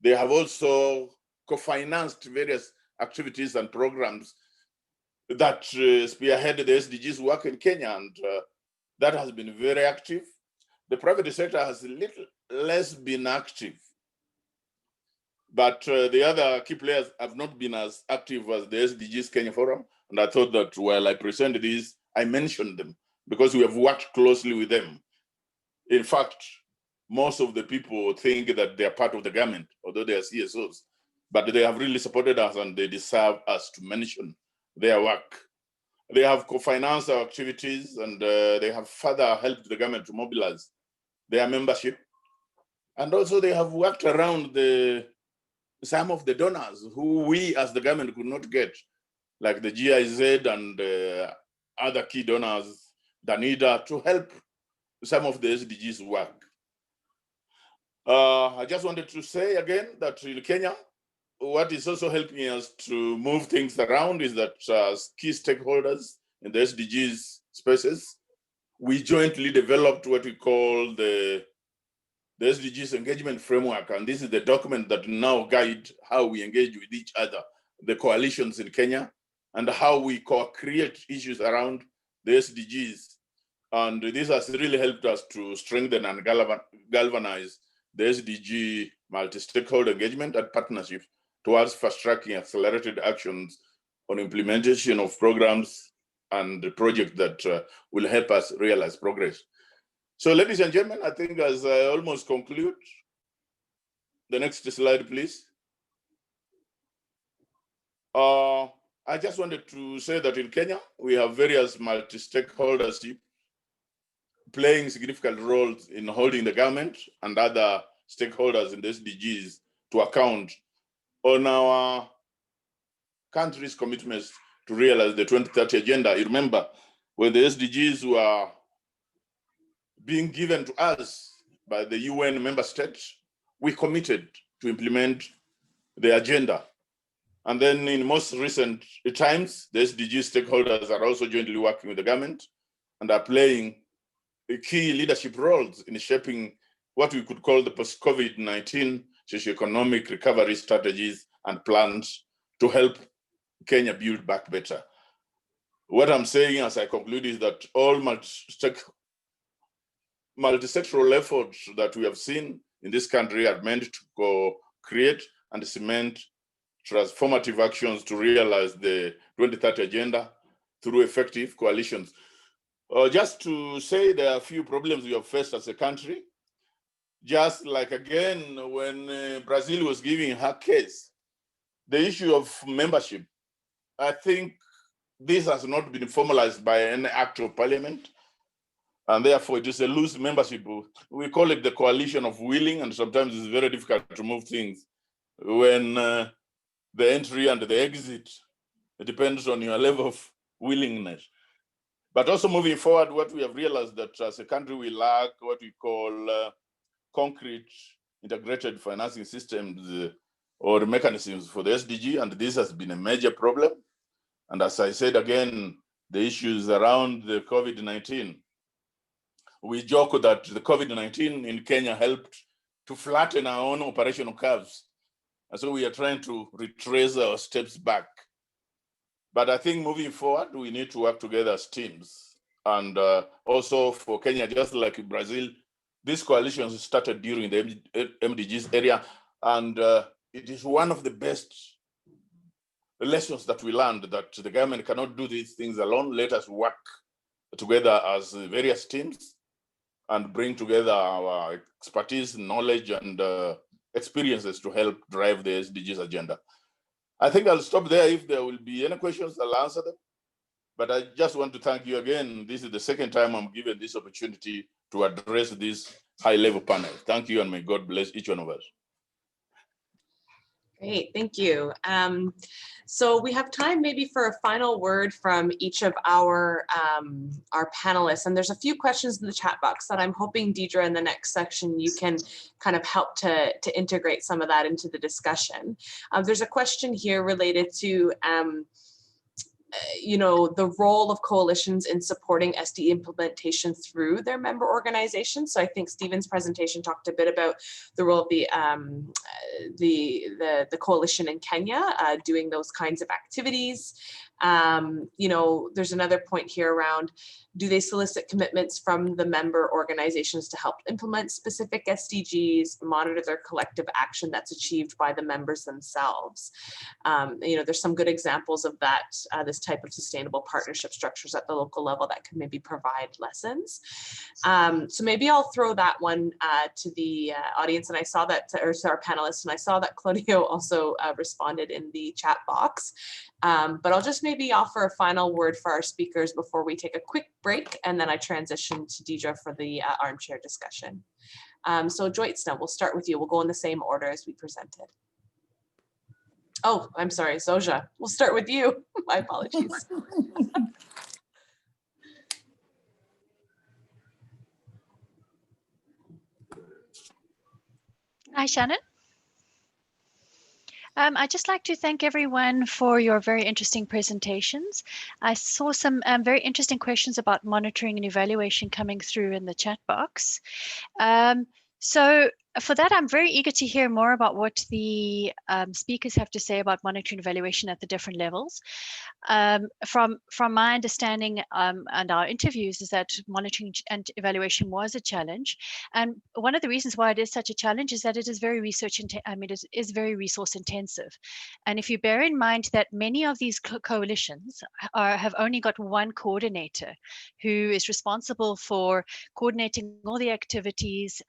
They have also co-financed various activities and programs that spearhead the SDGs work in Kenya, and that has been very active. The private sector has a little less been active, but the other key players have not been as active as the SDGs Kenya Forum. And I thought that while I presented these, I mentioned them because we have worked closely with them. In fact, most of the people think that they are part of the government, although they are CSOs, but they have really supported us and they deserve us to mention their work. They have co-financed our activities and they have further helped the government to mobilize their membership. And also they have worked around some of the donors who we as the government could not get, like the GIZ and other key donors, Danida, to help some of the SDGs work. I just wanted to say again that in Kenya, what is also helping us to move things around is that as key stakeholders in the SDGs spaces, we jointly developed what we call the SDGs engagement framework. And this is the document that now guide how we engage with each other, the coalitions in Kenya, and how we co-create issues around the SDGs. And this has really helped us to strengthen and galvanize the SDG multi-stakeholder engagement and partnership towards fast-tracking accelerated actions on implementation of programs and the project that will help us realize progress. So ladies and gentlemen, I think as I almost conclude, the next slide, please. I just wanted to say that in Kenya, we have various multi-stakeholders playing significant roles in holding the government and other stakeholders in the SDGs to account on our country's commitments to realize the 2030 agenda. You remember when the SDGs were being given to us by the UN member states, we committed to implement the agenda. And then in most recent times, the SDG stakeholders are also jointly working with the government and are playing key leadership roles in shaping what we could call the post-COVID-19 socioeconomic recovery strategies and plans to help Kenya build back better. What I'm saying as I conclude is that all multi-sectoral efforts that we have seen in this country are meant to create and cement transformative actions to realize the 2030 agenda through effective coalitions. Just to say there are a few problems we have faced as a country. Just like again, when Brazil was giving her case, the issue of membership, I think this has not been formalized by any act of parliament. And therefore it is a loose membership. We call it the coalition of willing, and sometimes it's very difficult to move things when the entry and the exit, it depends on your level of willingness. But also moving forward, what we have realized that as a country, we lack what we call concrete integrated financing systems or mechanisms for the SDG, and this has been a major problem. And as I said again, the issues around the COVID-19. We joke that the COVID-19 in Kenya helped to flatten our own operational curves. And so we are trying to retrace our steps back. But I think moving forward, we need to work together as teams. And also for Kenya, just like in Brazil, these coalitions started during the MDGs area. And it is one of the best lessons that we learned, that the government cannot do these things alone. Let us work together as various teams and bring together our expertise, knowledge, and experiences to help drive the SDGs agenda. I think I'll stop there. If there will be any questions, I'll answer them. But I just want to thank you again. This is the second time I'm given this opportunity to address this high-level panel. Thank you, and may God bless each one of us. Great, thank you. So we have time maybe for a final word from each of our panelists. And there's a few questions in the chat box that I'm hoping, Deidre, in the next section, you can kind of help to integrate some of that into the discussion. There's a question here related to the role of coalitions in supporting SD implementation through their member organizations. So I think Stephen's presentation talked a bit about the role of the coalition in Kenya doing those kinds of activities. There's another point here around, do they solicit commitments from the member organizations to help implement specific SDGs, monitor their collective action that's achieved by the members themselves? There's some good examples of that, this type of sustainable partnership structures at the local level that can maybe provide lessons. So maybe I'll throw that one to the audience, and I saw that, or to our panelists, and I saw that Claudio also responded in the chat box. But I'll just maybe offer a final word for our speakers before we take a quick break, and then I transition to Deidre for the armchair discussion. So Joytsna, we'll start with you. We'll go in the same order as we presented. Oh, I'm sorry, Zoja, we'll start with you. My apologies. Hi, Shannon. I'd just like to thank everyone for your very interesting presentations. I saw some very interesting questions about monitoring and evaluation coming through in the chat box. So for that, I'm very eager to hear more about what the speakers have to say about monitoring and evaluation at the different levels. From my understanding and our interviews is that monitoring and evaluation was a challenge. And one of the reasons why it is such a challenge is that it is very it is very resource intensive. And if you bear in mind that many of these coalitions have only got one coordinator who is responsible for coordinating all the activities,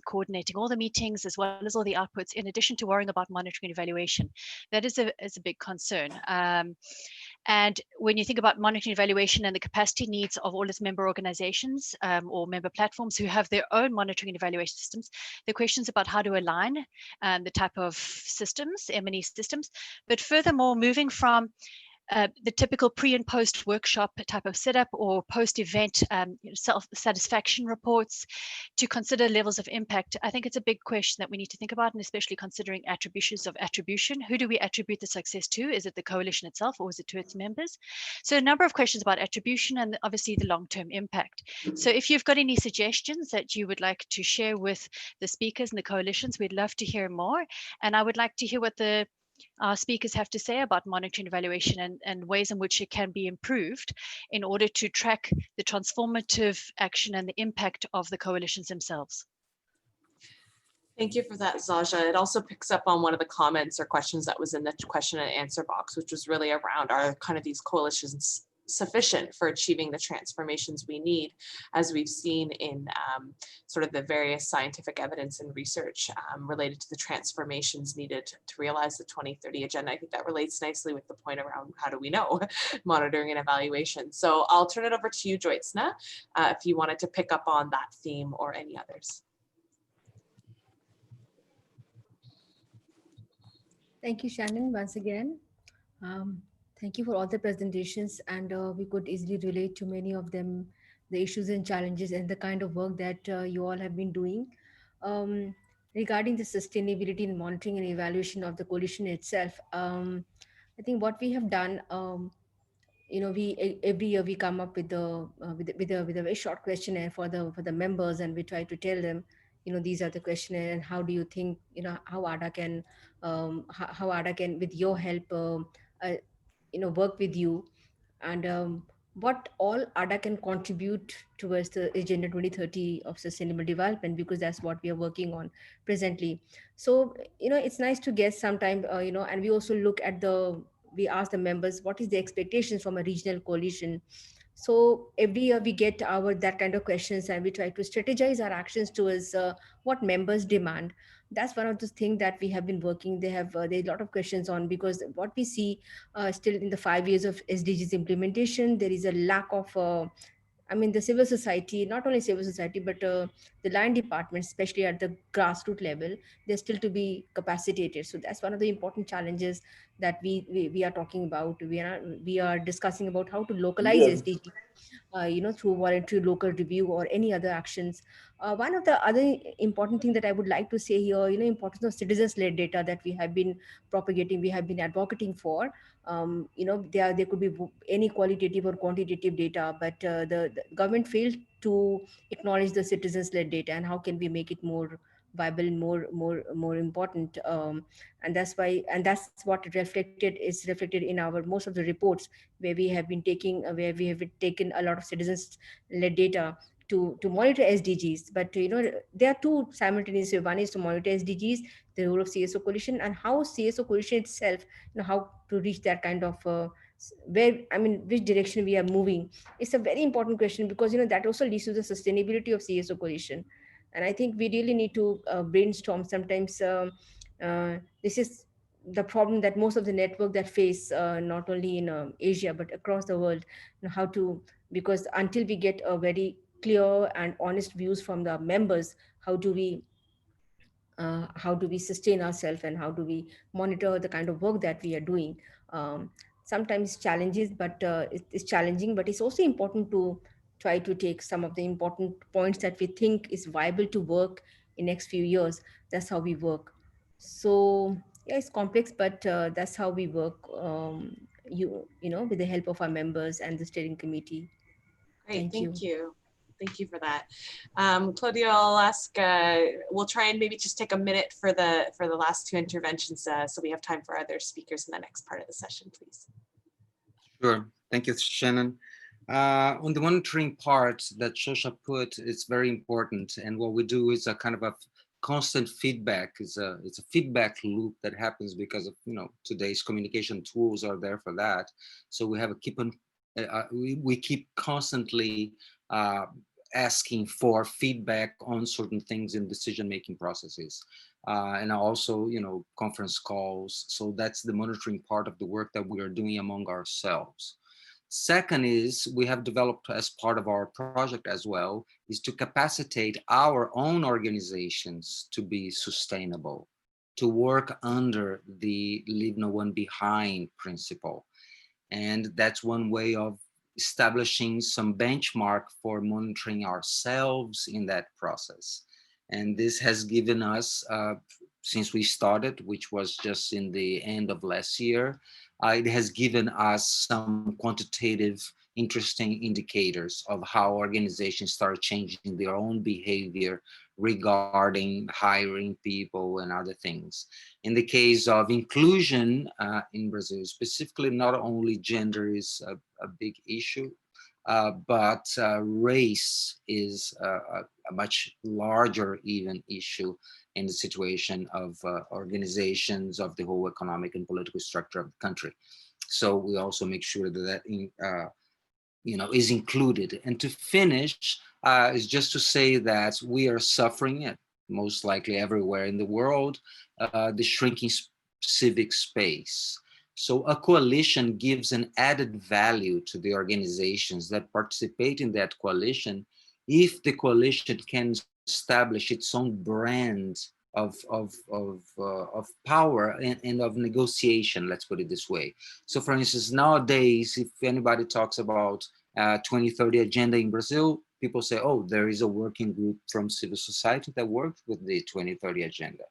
coordinating all the meetings, as well as all the outputs, in addition to worrying about monitoring and evaluation, that is a big concern. And when you think about monitoring and evaluation and the capacity needs of all its member organizations or member platforms who have their own monitoring and evaluation systems, the questions about how to align the type of systems, M&E systems, but furthermore, moving from the typical pre and post workshop type of setup or post-event self-satisfaction reports to consider levels of impact. I think it's a big question that we need to think about, and especially considering attributions of attribution. Who do we attribute the success to? Is it the coalition itself or is it to its members? So a number of questions about attribution and obviously the long-term impact. So if you've got any suggestions that you would like to share with the speakers and the coalitions, we'd love to hear more. And I would like to hear what our speakers have to say about monitoring evaluation and ways in which it can be improved in order to track the transformative action and the impact of the coalitions themselves. Thank you for that, Zaja. It also picks up on one of the comments or questions that was in the question and answer box, which was really around, are kind of these coalitions sufficient for achieving the transformations we need, as we've seen in sort of the various scientific evidence and research related to the transformations needed to realize the 2030 agenda. I think that relates nicely with the point around how do we know monitoring and evaluation. So I'll turn it over to you, Joytsna, if you wanted to pick up on that theme or any others. Thank you, Shannon, once again. Thank you for all the presentations, and we could easily relate to many of them, the issues and challenges and the kind of work that you all have been doing. Regarding the sustainability and monitoring and evaluation of the coalition itself, I think what we have done, we every year we come up with a very short questionnaire for the members, and we try to tell them, these are the questionnaire, and how do you think, how ADA can, with your help, work with you, and what all ADA can contribute towards the Agenda 2030 of Sustainable Development, because that's what we are working on presently. So, it's nice to get sometime, and we also look at we ask the members, what is the expectations from a regional coalition? So every year we get our that kind of questions, and we try to strategize our actions towards what members demand. That's one of the things that we have been working. There are a lot of questions on, because what we see still in the 5 years of SDGs implementation, there is a lack of the civil society, not only civil society, but the line departments, especially at the grassroots level, they're still to be capacitated. So that's one of the important challenges that we are talking about. We are discussing about how to localize Yes. SDG, through voluntary local review or any other actions. One of the other important thing that I would like to say here, importance of citizens-led data that we have been propagating, we have been advocating for. There could be any qualitative or quantitative data, but the government failed to acknowledge the citizens-led data, and how can we make it more viable and more important. And that's what is reflected in our most of the reports, where we have taken a lot of citizens led data to monitor SDGs. But there are two simultaneously. One is to monitor SDGs, the role of CSO coalition, and how CSO coalition itself, how to reach that kind of which direction we are moving. It's a very important question, because that also leads to the sustainability of CSO coalition. And I think we really need to brainstorm sometimes. This is the problem that most of the network that face, not only in Asia but across the world, how to, because until we get a very clear and honest views from the members, how do we sustain ourselves, and how do we monitor the kind of work that we are doing. um, Sometimes challenges, but it's challenging, but it's also important to try to take some of the important points that we think is viable to work in next few years. That's how we work. So yeah, it's complex, but that's how we work, with the help of our members and the steering committee. Great, Thank thank you. you. Thank you for that. Claudia, I'll ask, we'll try and maybe just take a minute for the last two interventions, so we have time for other speakers in the next part of the session, please. Sure. Thank you, Shannon. On the monitoring part that Shosha put, it's very important. And what we do is a kind of a constant feedback. It's a feedback loop that happens because of, today's communication tools are there for that. So we have we keep constantly asking for feedback on certain things in decision-making processes. And also, conference calls. So that's the monitoring part of the work that we are doing among ourselves. Second is we have developed as part of our project as well, is to capacitate our own organizations to be sustainable, to work under the leave no one behind principle. And that's one way of establishing some benchmark for monitoring ourselves in that process. And this has given us, since we started, which was just in the end of last year, it has given us some quantitative, interesting indicators of how organizations start changing their own behavior regarding hiring people and other things. In the case of inclusion in Brazil, specifically, not only gender is a big issue, but race is a much larger even issue in the situation of organizations, of the whole economic and political structure of the country. So we also make sure that is included. And to finish, is just to say that we are suffering, most likely everywhere in the world, the shrinking civic space. So a coalition gives an added value to the organizations that participate in that coalition if the coalition can establish its own brand of power and of negotiation, let's put it this way. So for instance, nowadays, if anybody talks about 2030 agenda in Brazil, people say, oh, there is a working group from civil society that works with the 2030 agenda.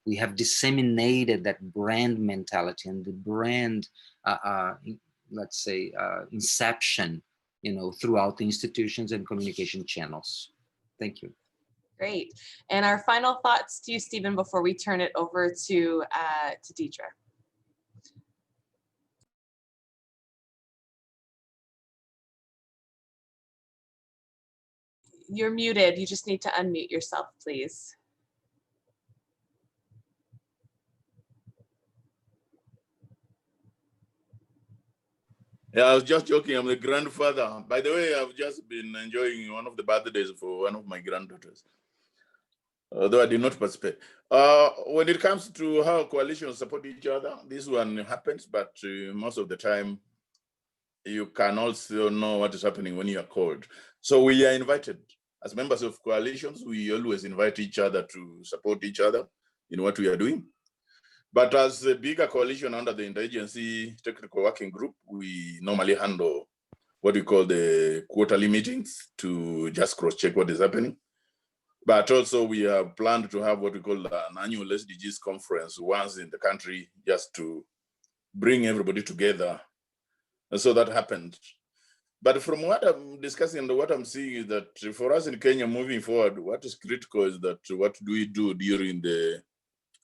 We have disseminated that brand mentality and the brand, let's say, inception, throughout the institutions and communication channels. Thank you. Great. And our final thoughts to you, Stephen, before we turn it over to Deidre. You're muted. You just need to unmute yourself, please. Yeah, I was just joking. I'm the grandfather. By the way, I've just been enjoying one of the birthdays for one of my granddaughters, although I did not participate. When it comes to how coalitions support each other, this one happens, but most of the time, you can also know what is happening when you are called. So we are invited. As members of coalitions, we always invite each other to support each other in what we are doing. But as a bigger coalition under the Interagency Technical Working Group, we normally handle what we call the quarterly meetings to just cross-check what is happening. But also we have planned to have what we call an annual SDGs conference once in the country, just to bring everybody together. And so that happened. But from what I'm discussing and what I'm seeing is that for us in Kenya moving forward, what is critical is that what do we do during the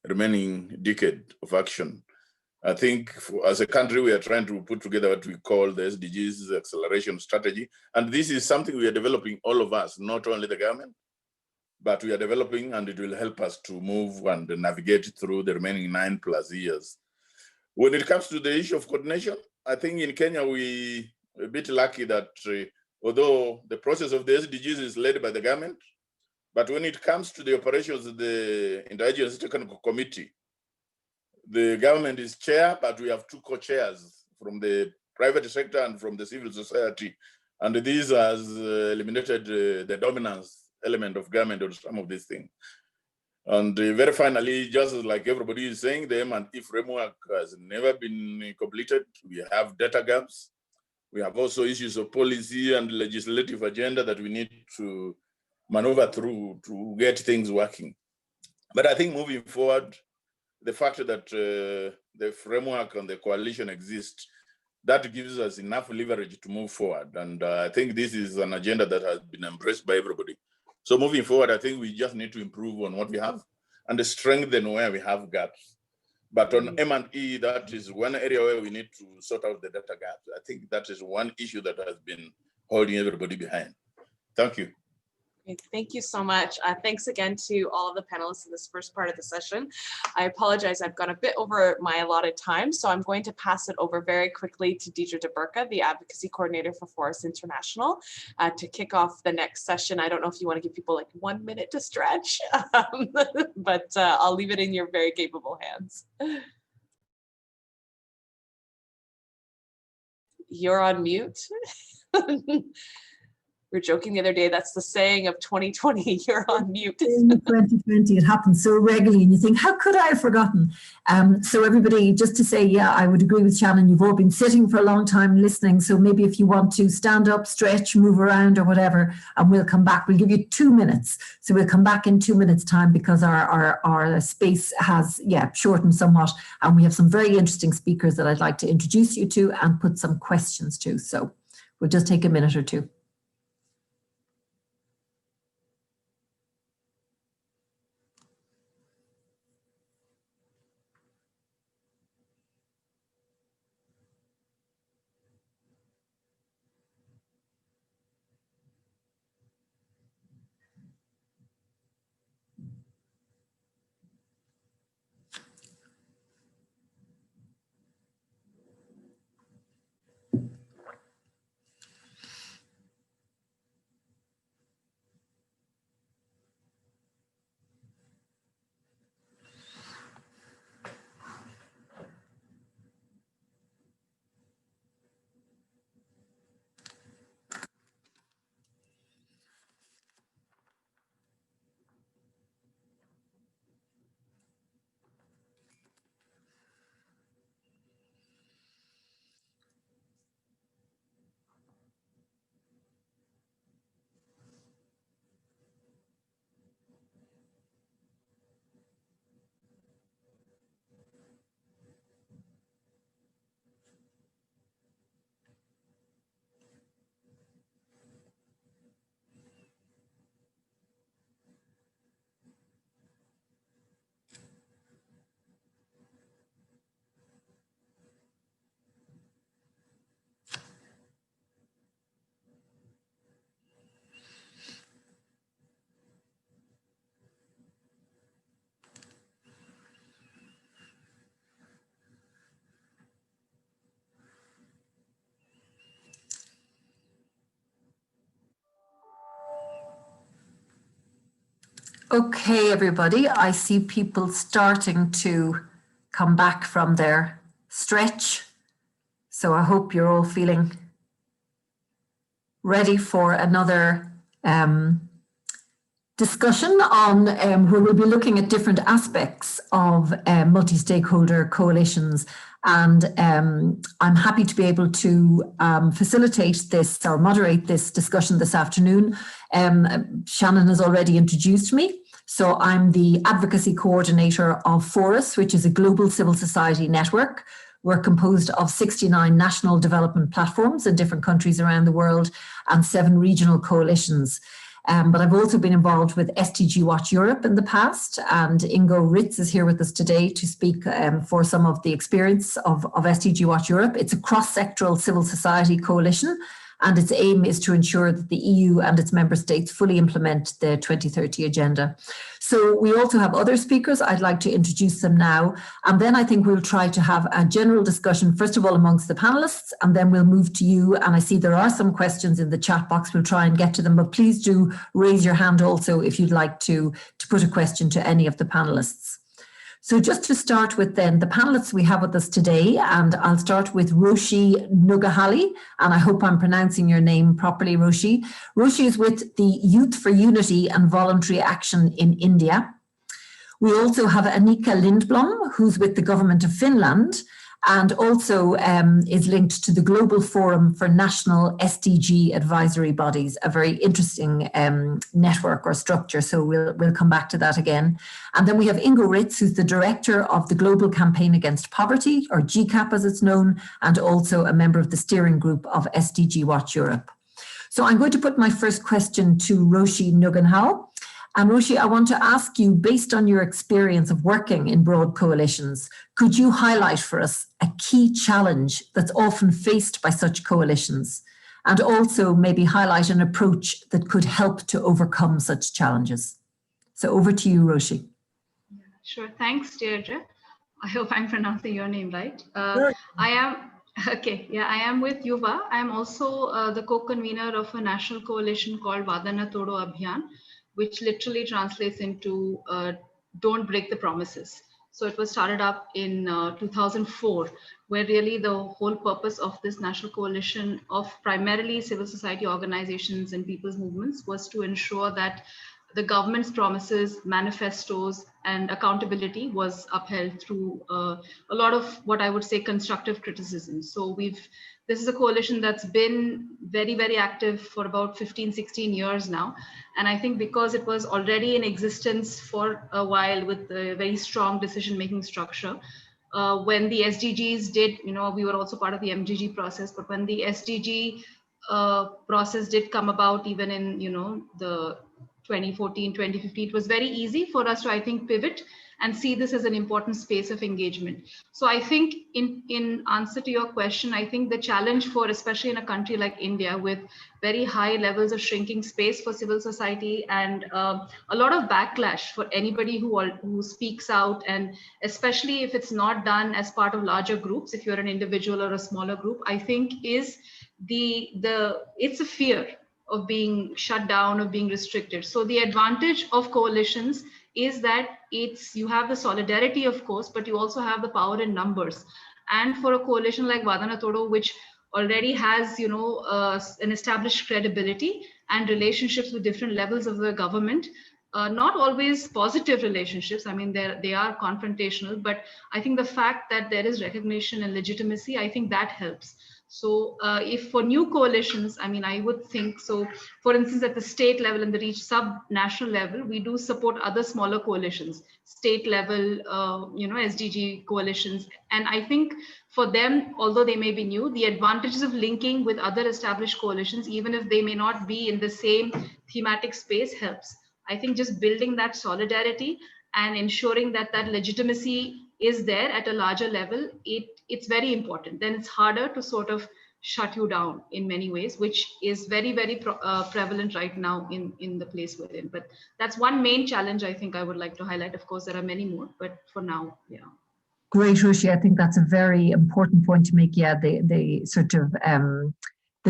remaining decade of action? I think as a country, we are trying to put together what we call the SDGs acceleration strategy. And this is something we are developing, all of us, not only the government, but we are developing, and it will help us to move and navigate through the remaining 9+ years. When it comes to the issue of coordination, I think in Kenya, we are a bit lucky that although the process of the SDGs is led by the government, but when it comes to the operations of the Interagency Technical Committee, the government is chair, but we have 2 co-chairs from the private sector and from the civil society. And this has eliminated the dominance element of government on some of these things. And very finally, just like everybody is saying, the M&E framework has never been completed. We have data gaps. We have also issues of policy and legislative agenda that we need to maneuver through to get things working. But I think moving forward, the fact that the framework and the coalition exist, that gives us enough leverage to move forward. And I think this is an agenda that has been embraced by everybody. So moving forward, I think we just need to improve on what we have and strengthen where we have gaps. But on M&E, that is one area where we need to sort out the data gaps. I think that is one issue that has been holding everybody behind. Thank you. Great. Thank you so much. Thanks again to all of the panelists in this first part of the session. I apologize, I've gone a bit over my allotted time, so I'm going to pass it over very quickly to Deidre DeBurka, the Advocacy Coordinator for Forus International, to kick off the next session. I don't know if you want to give people like 1 minute to stretch, but I'll leave it in your very capable hands. You're on mute. We were joking the other day, that's the saying of 2020, you're on mute. In 2020, it happens so regularly and you think, how could I have forgotten? So everybody, just to say, yeah, I would agree with Shannon, you've all been sitting for a long time listening. So maybe if you want to stand up, stretch, move around or whatever, and we'll come back. We'll give you 2 minutes. So we'll come back in 2 minutes time because our space has, shortened somewhat. And we have some very interesting speakers that I'd like to introduce you to and put some questions to. So we'll just take a minute or two. Okay, everybody, I see people starting to come back from their stretch. So I hope you're all feeling ready for another discussion on where we'll be looking at different aspects of multi-stakeholder coalitions. And I'm happy to be able to facilitate this or moderate this discussion this afternoon. Shannon has already introduced me. So I'm the advocacy coordinator of Forus, which is a global civil society network. We're composed of 69 national development platforms in different countries around the world and 7 regional coalitions. But I've also been involved with SDG Watch Europe in the past, and Ingo Ritz is here with us today to speak for some of the experience of SDG Watch Europe. It's a cross-sectoral civil society coalition, and its aim is to ensure that the EU and its member states fully implement the 2030 agenda. So we also have other speakers. I'd like to introduce them now. And then I think we'll try to have a general discussion, first of all, amongst the panelists, and then we'll move to you. And I see there are some questions in the chat box. We'll try and get to them, but please do raise your hand also if you'd like to put a question to any of the panelists. So just to start with then, the panelists we have with us today, and I'll start with Roshi Nugahalli, and I hope I'm pronouncing your name properly, Roshi. Roshi is with the Youth for Unity and Voluntary Action in India. We also have Annika Lindblom, who's with the Government of Finland, and also is linked to the Global Forum for National SDG Advisory Bodies, a very interesting network or structure. So we'll come back to that again. And then we have Ingo Ritz, who's the director of the Global Campaign Against Poverty, or GCAP as it's known, and also a member of the steering group of SDG Watch Europe. So I'm going to put my first question to Roshi Nugahalli. And Roshi, I want to ask you, based on your experience of working in broad coalitions, could you highlight for us a key challenge that's often faced by such coalitions, and also maybe highlight an approach that could help to overcome such challenges? So over to you, Roshi. Sure, thanks, Deirdre. I hope I'm pronouncing your name right. Sure. I am with Yuva. I'm also the co-convener of a national coalition called Vadana Todo Abhiyan, which literally translates into don't break the promises. So it was started up in 2004, where really the whole purpose of this national coalition of primarily civil society organizations and people's movements was to ensure that the government's promises, manifestos, and accountability was upheld through a lot of what I would say constructive criticism. So this is a coalition that's been very, very active for about 15, 16 years now. And I think because it was already in existence for a while with a very strong decision-making structure, when the SDGs did, we were also part of the MGG process, but when the SDG process did come about, even in, the 2014, 2015, it was very easy for us to, I think, pivot and see this as an important space of engagement. So I think in answer to your question, I think the challenge for, especially in a country like India with very high levels of shrinking space for civil society and a lot of backlash for anybody who speaks out, and especially if it's not done as part of larger groups, if you're an individual or a smaller group, I think is it's a fear of being shut down, of being restricted. So the advantage of coalitions is that you have the solidarity, of course, but you also have the power in numbers. And for a coalition like Vadana Todo, which already has, an established credibility and relationships with different levels of the government, not always positive relationships. I mean, they are confrontational, but I think the fact that there is recognition and legitimacy, I think that helps. So if for new coalitions, I mean, I would think so, for instance, at the state level and the sub-national level, we do support other smaller coalitions, state level, SDG coalitions. And I think for them, although they may be new, the advantages of linking with other established coalitions, even if they may not be in the same thematic space, helps. I think just building that solidarity and ensuring that legitimacy is there at a larger level, it's very important. Then it's harder to sort of shut you down in many ways, which is very, very prevalent right now in the place we're in. But that's one main challenge I think I would like to highlight. Of course, there are many more, but for now, yeah. Great, Roshi. I think that's a very important point to make. Yeah, the sort of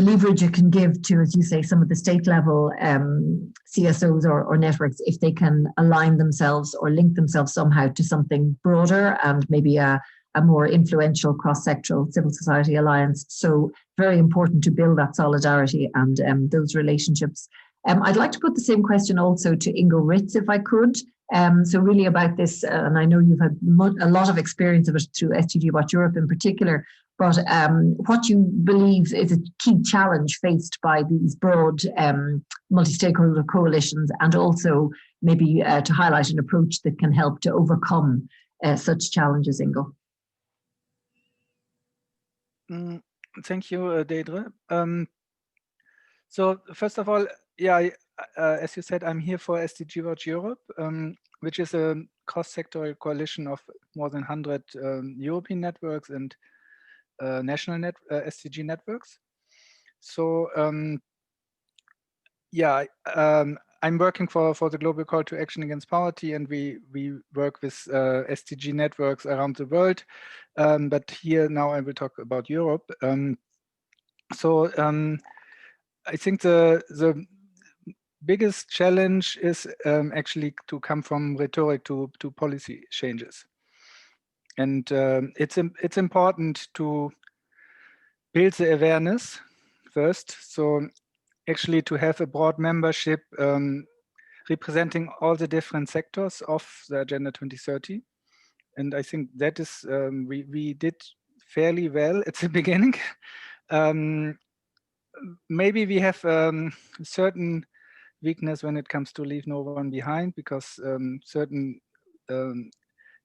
leverage it can give to, as you say, some of the state level CSOs or networks, if they can align themselves or link themselves somehow to something broader and maybe a more influential cross-sectoral civil society alliance. So very important to build that solidarity and those relationships. I'd like to put the same question also to Ingo Ritz, if I could. So really about this, and I know you've had a lot of experience of it through SDG Watch Europe in particular, but what you believe is a key challenge faced by these broad multi-stakeholder coalitions, and also maybe to highlight an approach that can help to overcome such challenges, Ingo. Thank you, Deidre. So first of all, yeah, as you said, I'm here for SDG Watch Europe, which is a cross-sectoral coalition of more than 100 European networks and national SDG networks. So yeah, I'm working for the Global Call to Action Against Poverty, and we work with SDG networks around the world. But here now I will talk about Europe. So I think the biggest challenge is actually to come from rhetoric to policy changes. And it's important to build the awareness first. So actually to have a broad membership representing all the different sectors of the Agenda 2030. And I think that is, we did fairly well at the beginning. Maybe we have a certain weakness when it comes to leave no one behind, because certain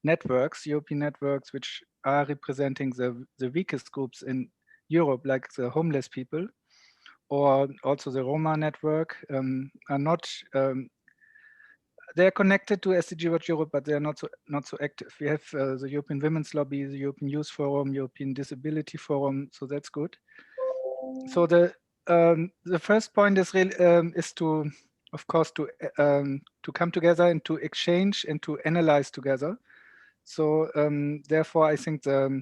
networks, European networks, which are representing the weakest groups in Europe, like the homeless people, or also the Roma network, are not, they're connected to SDG Watch Europe, but they're not so active. We have the European Women's Lobby, the European Youth Forum, European Disability Forum, so that's good. So the first point is really is to, of course, to come together and to exchange and to analyze together. So therefore, I think the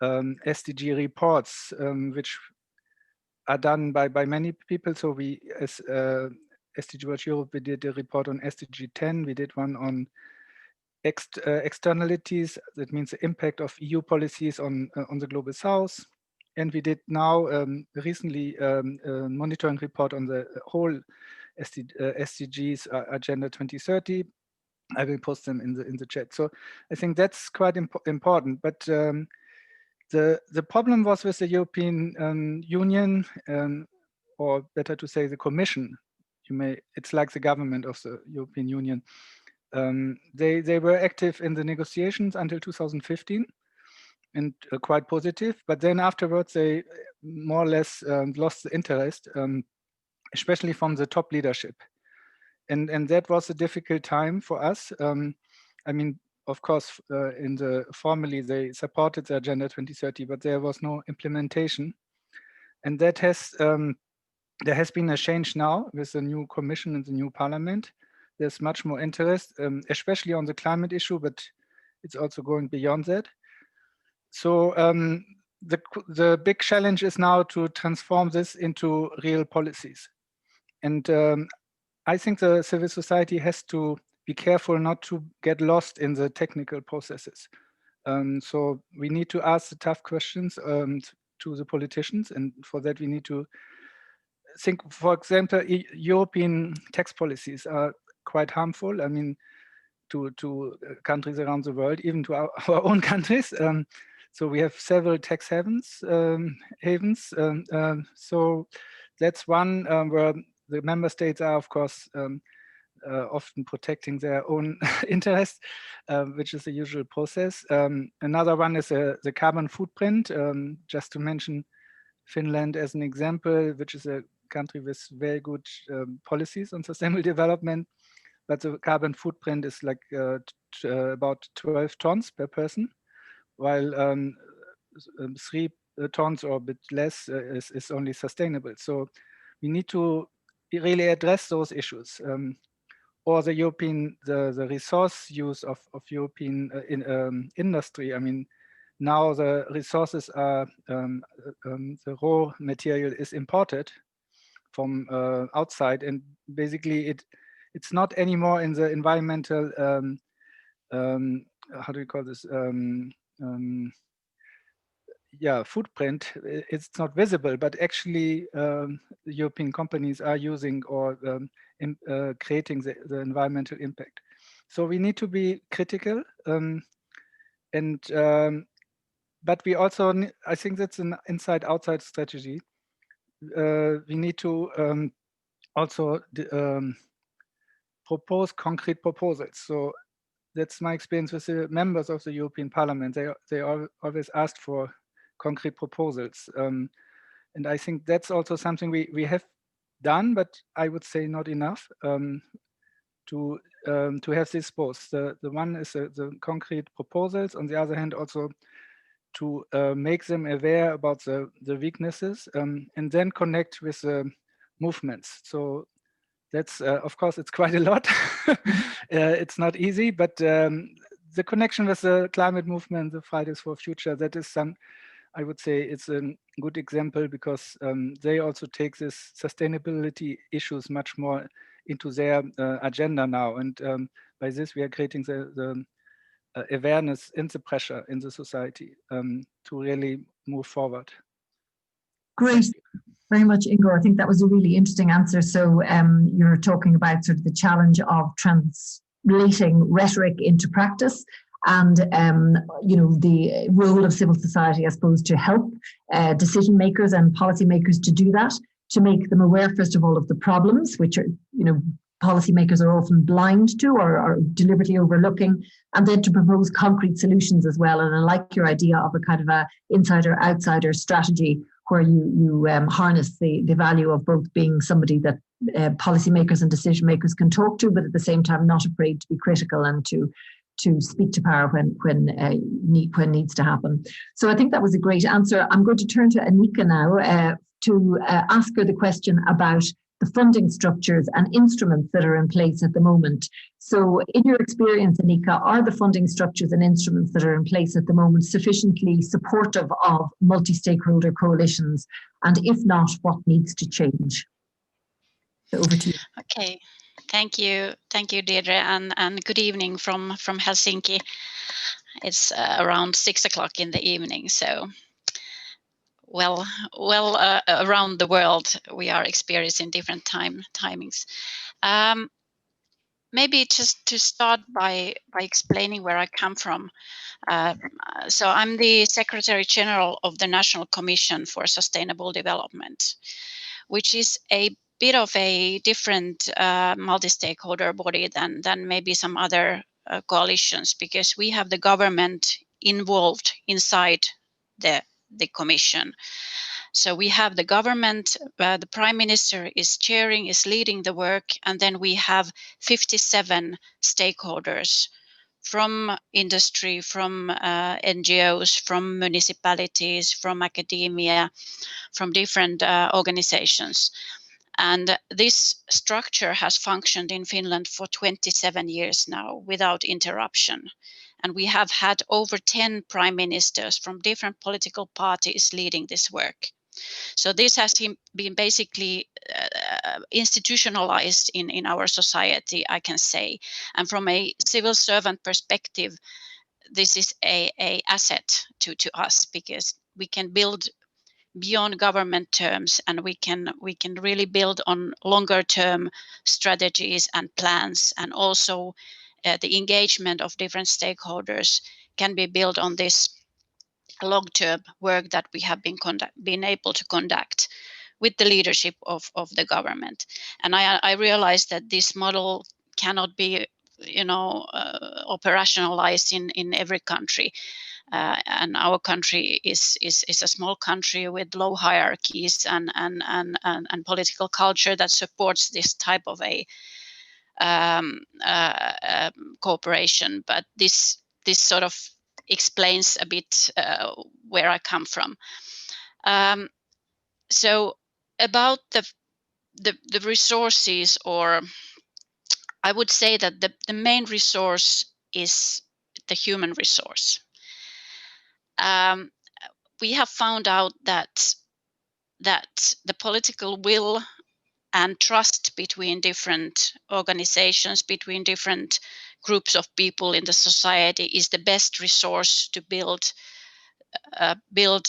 SDG reports, which are done by many people. So we, as SDG Watch Europe, we did a report on SDG 10. We did one on externalities. That means the impact of EU policies on the global south. And we did now recently a monitoring report on the whole SDGs Agenda 2030. I will post them in the chat. So I think that's quite important. But the problem was with the European Union, or better to say the Commission. It's like the government of the European Union. They were active in the negotiations until 2015. And quite positive, but then afterwards they more or less lost the interest, especially from the top leadership, and that was a difficult time for us. I mean, of course, formally they supported the Agenda 2030, but there was no implementation, and that has there has been a change now with the new Commission and the new Parliament. There's much more interest, especially on the climate issue, but it's also going beyond that. So the big challenge is now to transform this into real policies. And I think the civil society has to be careful not to get lost in the technical processes. So we need to ask the tough questions to the politicians. And for that, we need to think, for example, European tax policies are quite harmful. I mean, to countries around the world, even to our own countries. So we have several tax havens. So that's one where the member states are, of course, often protecting their own interests, which is the usual process. Another one is the carbon footprint. Just to mention Finland as an example, which is a country with very good policies on sustainable development, but the carbon footprint is like about 12 tons per person, while 3 tons or a bit less is only sustainable. So we need to really address those issues. Or the resource use of European industry. I mean, now the resources are, the raw material is imported from outside, and basically it's not anymore in the environmental, how do you call this, yeah, footprint. It's not visible, but actually European companies are using or creating the environmental impact. So we need to be critical, but we also, I think that's an inside-outside strategy. We need to also propose concrete proposals. So that's my experience with the members of the European Parliament. They always asked for concrete proposals. And I think that's also something we have done, but I would say not enough to have this both. The one is the concrete proposals, on the other hand also to make them aware about the weaknesses, and then connect with the movements. So that's, of course, it's quite a lot. It's not easy, but the connection with the climate movement, the Fridays for Future, that is I would say it's a good example, because they also take this sustainability issues much more into their agenda now. And by this, we are creating the awareness and the pressure in the society to really move forward. Great. Very much, Ingo. I think that was a really interesting answer. So you're talking about sort of the challenge of translating rhetoric into practice, and you know, the role of civil society, I suppose, to help decision makers and policymakers to do that, to make them aware, first of all, of the problems, which are, you know, policymakers are often blind to or are deliberately overlooking, and then to propose concrete solutions as well. And I like your idea of a kind of a insider-outsider strategy, where you harness the value of both being somebody that policymakers and decision makers can talk to, but at the same time not afraid to be critical and to speak to power when needs to happen. So I think that was a great answer. I'm going to turn to Anika now to ask her the question about the funding structures and instruments that are in place at the moment. So in your experience, Anika, are the funding structures and instruments that are in place at the moment sufficiently supportive of multi-stakeholder coalitions? And if not, what needs to change? So over to you. Okay, thank you, Deirdre, and good evening from Helsinki. It's around 6 o'clock in the evening, so well, around the world we are experiencing different timings. Maybe just to start by explaining where I come from. So I'm the Secretary General of the National Commission for Sustainable Development, which is a bit of a different multi-stakeholder body than maybe some other coalitions, because we have the government involved inside the commission. So we have the government, the Prime Minister is chairing, is leading the work, and then we have 57 stakeholders from industry, from NGOs, from municipalities, from academia, from different organizations. And this structure has functioned in Finland for 27 years now without interruption. And we have had over 10 prime ministers from different political parties leading this work. So this has been basically institutionalized in our society, I can say. And from a civil servant perspective, this is a asset to us, because we can build beyond government terms, and we can really build on longer term strategies and plans, and also the engagement of different stakeholders can be built on this long-term work that we have been able to conduct with the leadership of the government. And I realized that this model cannot be, operationalized in every country. And our country is a small country with low hierarchies and political culture that supports this type of a cooperation. But this sort of explains a bit where I come from. So about the resources, or I would say that the main resource is the human resource. we have found out that the political will and trust between different organizations, between different groups of people in the society is the best resource to build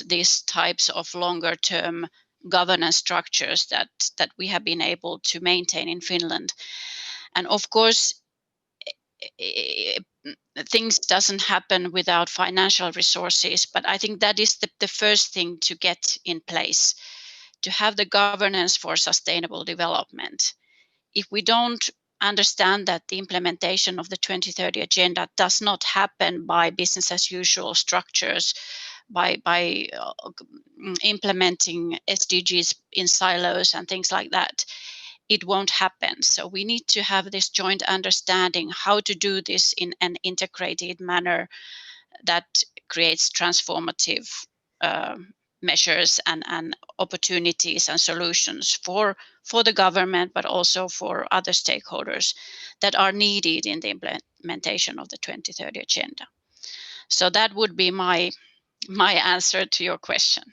these types of longer term governance structures that we have been able to maintain in Finland. And of course, things doesn't happen without financial resources, but I think that is the first thing to get in place, to have the governance for sustainable development. If we don't understand that the implementation of the 2030 agenda does not happen by business as usual structures, by implementing SDGs in silos and things like that, it won't happen. So we need to have this joint understanding how to do this in an integrated manner that creates transformative measures and opportunities and solutions for the government, but also for other stakeholders that are needed in the implementation of the 2030 agenda. So that would be my answer to your question.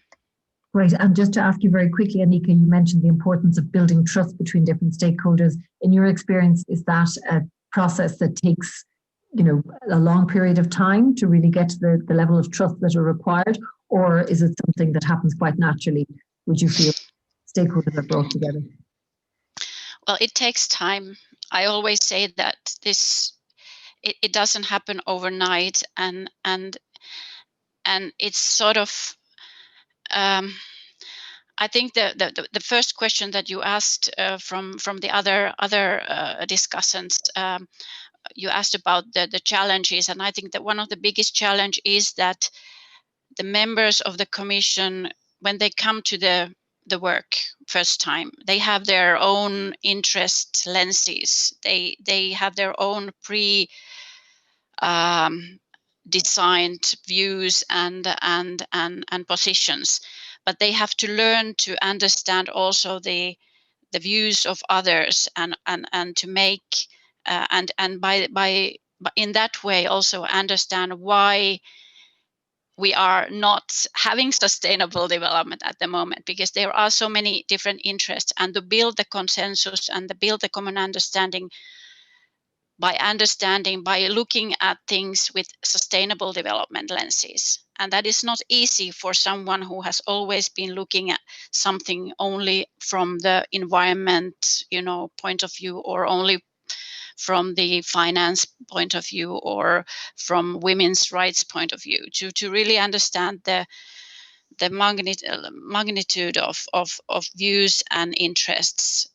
Right, and just to ask you very quickly, Annika, you mentioned the importance of building trust between different stakeholders. In your experience, is that a process that takes, a long period of time to really get to the level of trust that are required, or is it something that happens quite naturally? Would you feel stakeholders are brought together? Well, it takes time. I always say that it doesn't happen overnight, and it's sort of. I think the first question that you asked from the other discussants, you asked about the challenges, and I think that one of the biggest challenge is that the members of the Commission, when they come to the work first time, they have their own interest lenses. They have their own designed views and positions, but they have to learn to understand also the views of others and to make and by in that way also understand why we are not having sustainable development at the moment, because there are so many different interests, and to build the consensus and to build the common understanding by looking at things with sustainable development lenses. And that is not easy for someone who has always been looking at something only from the environment, point of view, or only from the finance point of view, or from women's rights point of view, to really understand the magnitude of views and interests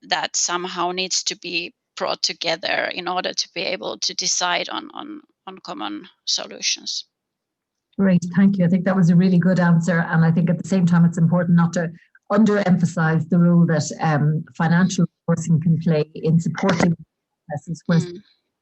that somehow needs to be brought together in order to be able to decide on common solutions. Great, thank you. I think that was a really good answer. And I think at the same time, it's important not to underemphasize the role that financial resourcing can play in supporting processes where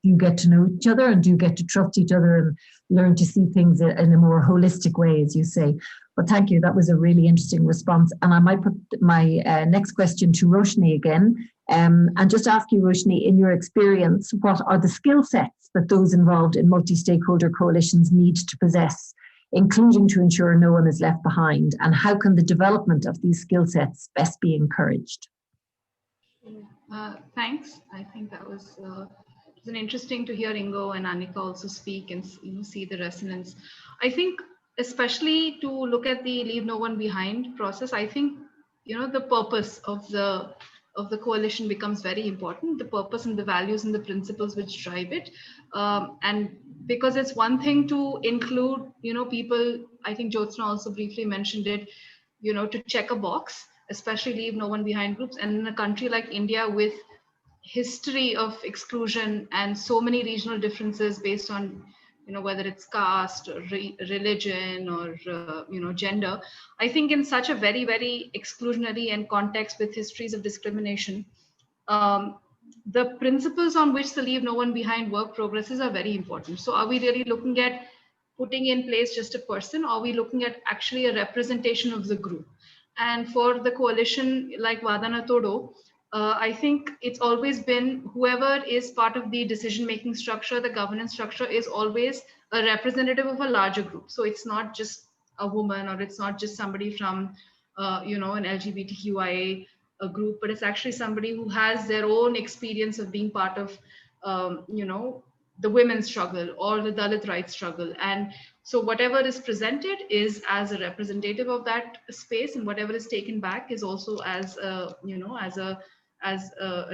you get to know each other and you get to trust each other and learn to see things in a more holistic way, as you say. But thank you, that was a really interesting response. And I might put my next question to Roshni again, and just ask you, Roshni, in your experience, what are the skill sets that those involved in multi-stakeholder coalitions need to possess, including to ensure no one is left behind? And how can the development of these skill sets best be encouraged? Thanks. I think that was interesting to hear Ingo and Annika also speak and see the resonance. I think especially to look at the Leave No One Behind process, I think the purpose of the coalition becomes very important. The purpose and the values and the principles which drive it, and because it's one thing to include people. I think Jyotsna also briefly mentioned it. To check a box, especially Leave No One Behind groups, and in a country like India with history of exclusion and so many regional differences based on whether it's caste or religion or gender, I think in such a very, very exclusionary and context with histories of discrimination, the principles on which the Leave No One Behind work progresses are very important. So are we really looking at putting in place just a person, or are we looking at actually a representation of the group? And for the coalition like Vadana Todo, I think it's always been whoever is part of the decision-making structure, the governance structure, is always a representative of a larger group. So it's not just a woman, or it's not just somebody from, you know, an LGBTQIA group, but it's actually somebody who has their own experience of being part of, you know, the women's struggle or the Dalit rights struggle. And so whatever is presented is as a representative of that space, and whatever is taken back is also as a, you know, as a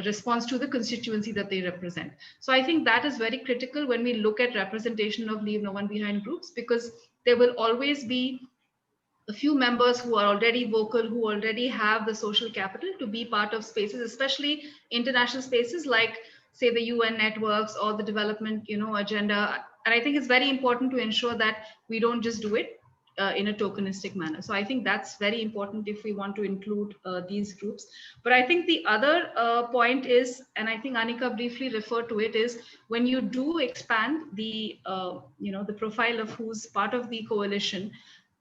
response to the constituency that they represent. So I think that is very critical when we look at representation of Leave No One Behind groups, because there will always be a few members who are already vocal, who already have the social capital to be part of spaces, especially international spaces like, say, the UN networks or the development, you know, agenda. And I think it's very important to ensure that we don't just do it in a tokenistic manner. So I think that's very important if we want to include these groups. But I think the other point is, and I think Anika briefly referred to it, is when you do expand the, you know, the profile of who's part of the coalition,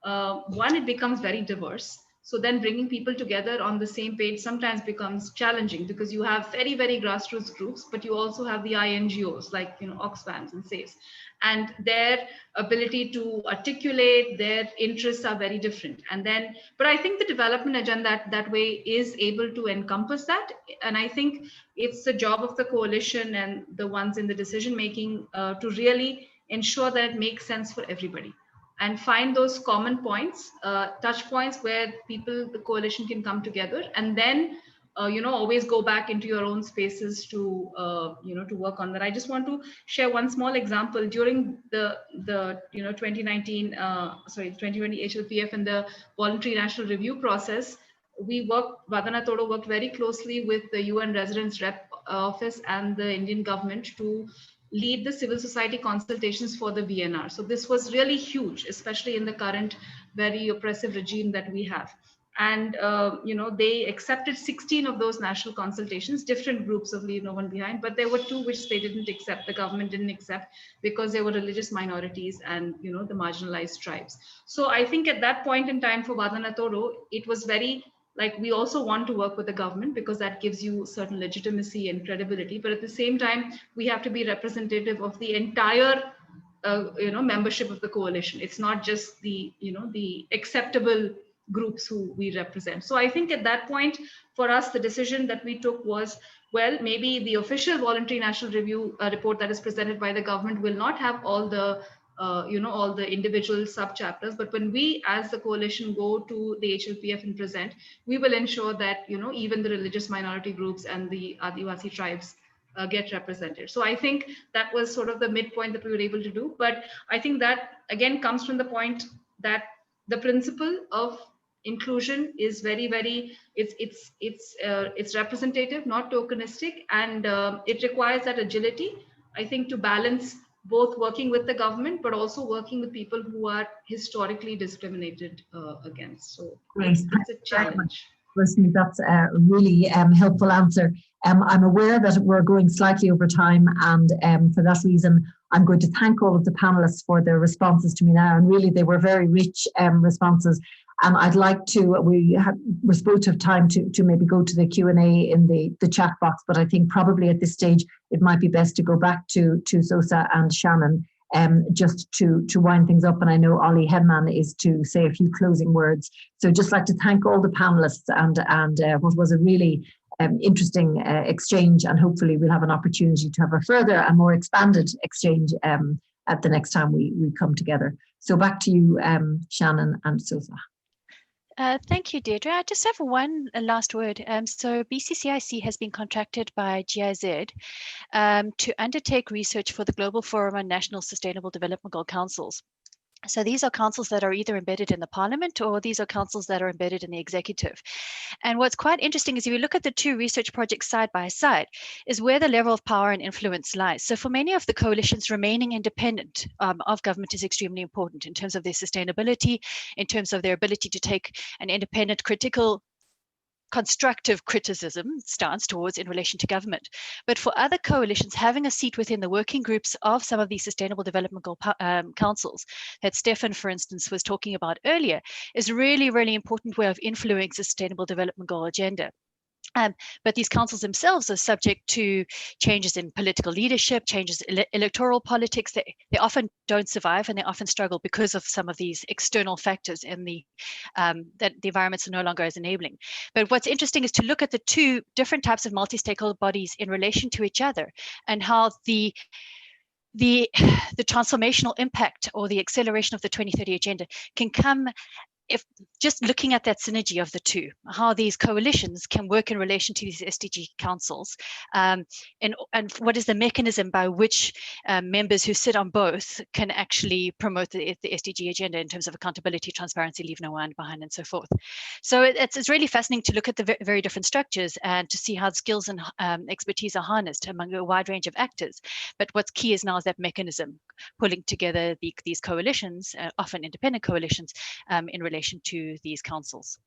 one, it becomes very diverse. So then bringing people together on the same page sometimes becomes challenging, because you have very, very grassroots groups, but you also have the INGOs like, you know, Oxfams and SAFEs, and their ability to articulate their interests are very different. And then, but I think the development agenda that way is able to encompass that. And I think it's the job of the coalition and the ones in the decision making to really ensure that it makes sense for everybody, and find those common points, touch points where people, the coalition can come together, and then, you know, always go back into your own spaces to, you know, to work on that. I just want to share one small example. During the you know, 2020 HLPF and the voluntary national review process, Vadana Todo worked very closely with the UN Residence Rep Office and the Indian government to lead the civil society consultations for the VNR. So this was really huge, especially in the current very oppressive regime that we have. And, you know, they accepted 16 of those national consultations, different groups of Leave No One Behind, but there were 2 which they didn't accept, the government didn't accept, because they were religious minorities and, you know, the marginalized tribes. So I think at that point in time for Vadana Todo, it was very, like, we also want to work with the government because that gives you certain legitimacy and credibility. But at the same time, we have to be representative of the entire, you know, membership of the coalition. It's not just the, you know, the acceptable groups who we represent. So I think at that point, for us, the decision that we took was, well, maybe the official voluntary national review report that is presented by the government will not have all the you know, all the individual sub-chapters, but when we as the coalition go to the HLPF and present, we will ensure that, you know, even the religious minority groups and the Adivasi tribes get represented. So I think that was sort of the midpoint that we were able to do. But I think that again comes from the point that the principle of inclusion is very, very, it's representative, not tokenistic, and it requires that agility, I think, to balance both working with the government, but also working with people who are historically discriminated against. So it's a challenge. Personally, that's a really helpful answer. I'm aware that we're going slightly over time, and for that reason, I'm going to thank all of the panelists for their responses to me now. And really, they were very rich responses. And I'd like to, we're supposed to have time to maybe go to the Q&A in the chat box, but I think probably at this stage, it might be best to go back to Sosa and Shannon just to wind things up. And I know Ollie Hedman is to say a few closing words. So just like to thank all the panelists and what was a really interesting exchange, and hopefully we'll have an opportunity to have a further and more expanded exchange at the next time we come together. So back to you, Shannon and Sosa. Thank you, Deirdre. I just have one last word. So BCCIC has been contracted by GIZ to undertake research for the Global Forum on National Sustainable Development Goal Councils. So these are councils that are either embedded in the parliament, or these are councils that are embedded in the executive. And what's quite interesting is if you look at the 2 research projects side by side, is where the level of power and influence lies. So for many of the coalitions, remaining independent of government is extremely important in terms of their sustainability, in terms of their ability to take an independent, critical, constructive criticism stance towards in relation to government. But for other coalitions, having a seat within the working groups of some of these Sustainable Development Goal councils that Stefan, for instance, was talking about earlier, is really, really important way of influencing Sustainable Development Goal agenda. But these councils themselves are subject to changes in political leadership, changes in electoral politics. They often don't survive, and they often struggle because of some of these external factors in that the environments are no longer as enabling. But what's interesting is to look at the two different types of multi-stakeholder bodies in relation to each other, and how the transformational impact or the acceleration of the 2030 agenda can come if just looking at that synergy of the two, how these coalitions can work in relation to these SDG councils, and what is the mechanism by which members who sit on both can actually promote the SDG agenda in terms of accountability, transparency, leave no one behind, and so forth. So it's really fascinating to look at the very different structures and to see how skills and expertise are harnessed among a wide range of actors. But what's key is now is that mechanism pulling together these coalitions, often independent coalitions, in relation to these councils.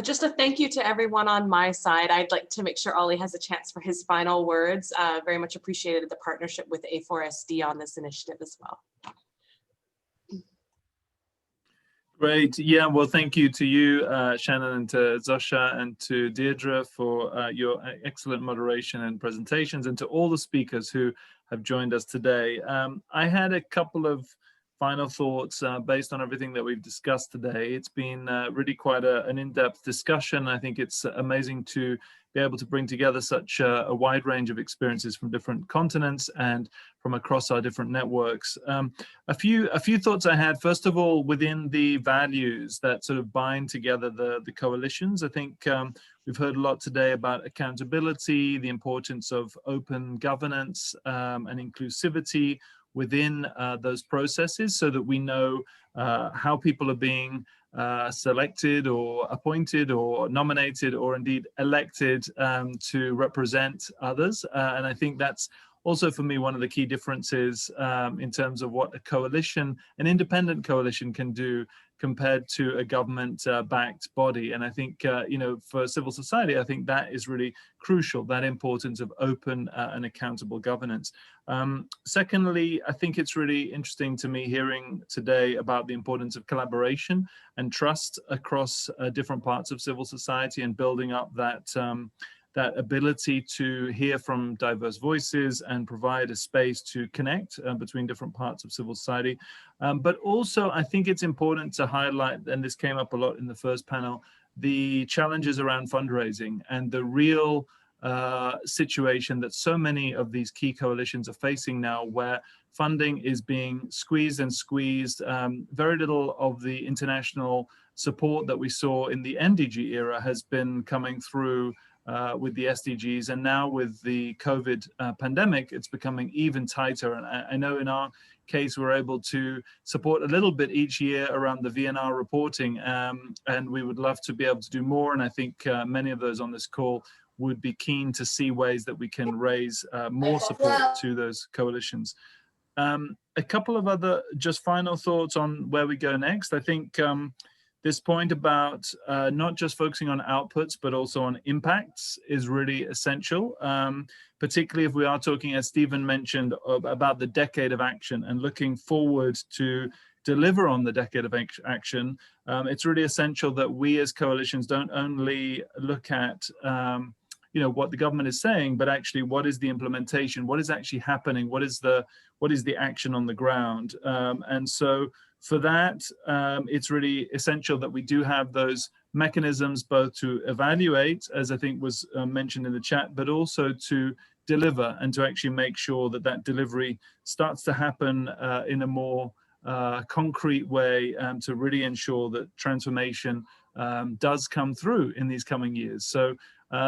Just a thank you to everyone on my side. I'd like to make sure Ollie has a chance for his final words. Very much appreciated the partnership with A4SD on this initiative as well. Great. Yeah, well, thank you to you, Shannon, and to Zosha, and to Deirdre for your excellent moderation and presentations, and to all the speakers who have joined us today. I had a couple of final thoughts based on everything that we've discussed today. It's been really quite an in-depth discussion. I think it's amazing to be able to bring together such a wide range of experiences from different continents and from across our different networks. A few thoughts I had. First of all, within the values that sort of bind together the coalitions, I think we've heard a lot today about accountability, the importance of open governance and inclusivity within those processes, so that we know how people are being selected or appointed or nominated or indeed elected to represent others. And I think that's also for me one of the key differences in terms of what a coalition, an independent coalition, can do compared to a government-backed body. And I think, you know, for civil society, I think that is really crucial, that importance of open and accountable governance. Secondly, I think it's really interesting to me hearing today about the importance of collaboration and trust across different parts of civil society, and building up that that ability to hear from diverse voices and provide a space to connect between different parts of civil society. But also, I think it's important to highlight, and this came up a lot in the first panel, the challenges around fundraising and the real situation that so many of these key coalitions are facing now, where funding is being squeezed and squeezed. Very little of the international support that we saw in the NDG era has been coming through with the SDGs, and now with the COVID pandemic, it's becoming even tighter. And I know in our case, we're able to support a little bit each year around the VNR reporting, and we would love to be able to do more. And I think many of those on this call would be keen to see ways that we can raise more support to those coalitions. A couple of other just final thoughts on where we go next. I think this point about not just focusing on outputs, but also on impacts is really essential, particularly if we are talking, as Stephen mentioned, about the decade of action and looking forward to deliver on the decade of action. It's really essential that we as coalitions don't only look at you know, what the government is saying, but actually what is the implementation, what is actually happening, what is the action on the ground. And so for that, it's really essential that we do have those mechanisms both to evaluate, as I think was mentioned in the chat, but also to deliver and to actually make sure that that delivery starts to happen in a more concrete way, to really ensure that transformation does come through in these coming years. So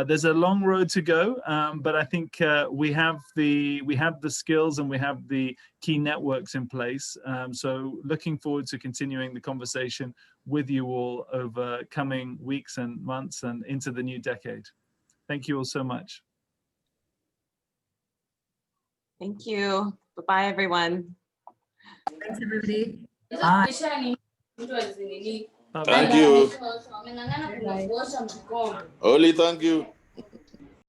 there's a long road to go, but I think we have the skills and we have the key networks in place. So looking forward to continuing the conversation with you all over coming weeks and months and into the new decade. Thank you all so much. Thank you. Bye-bye, everyone. Thanks, everybody. Bye. Thank you. Bye. Oli, thank you.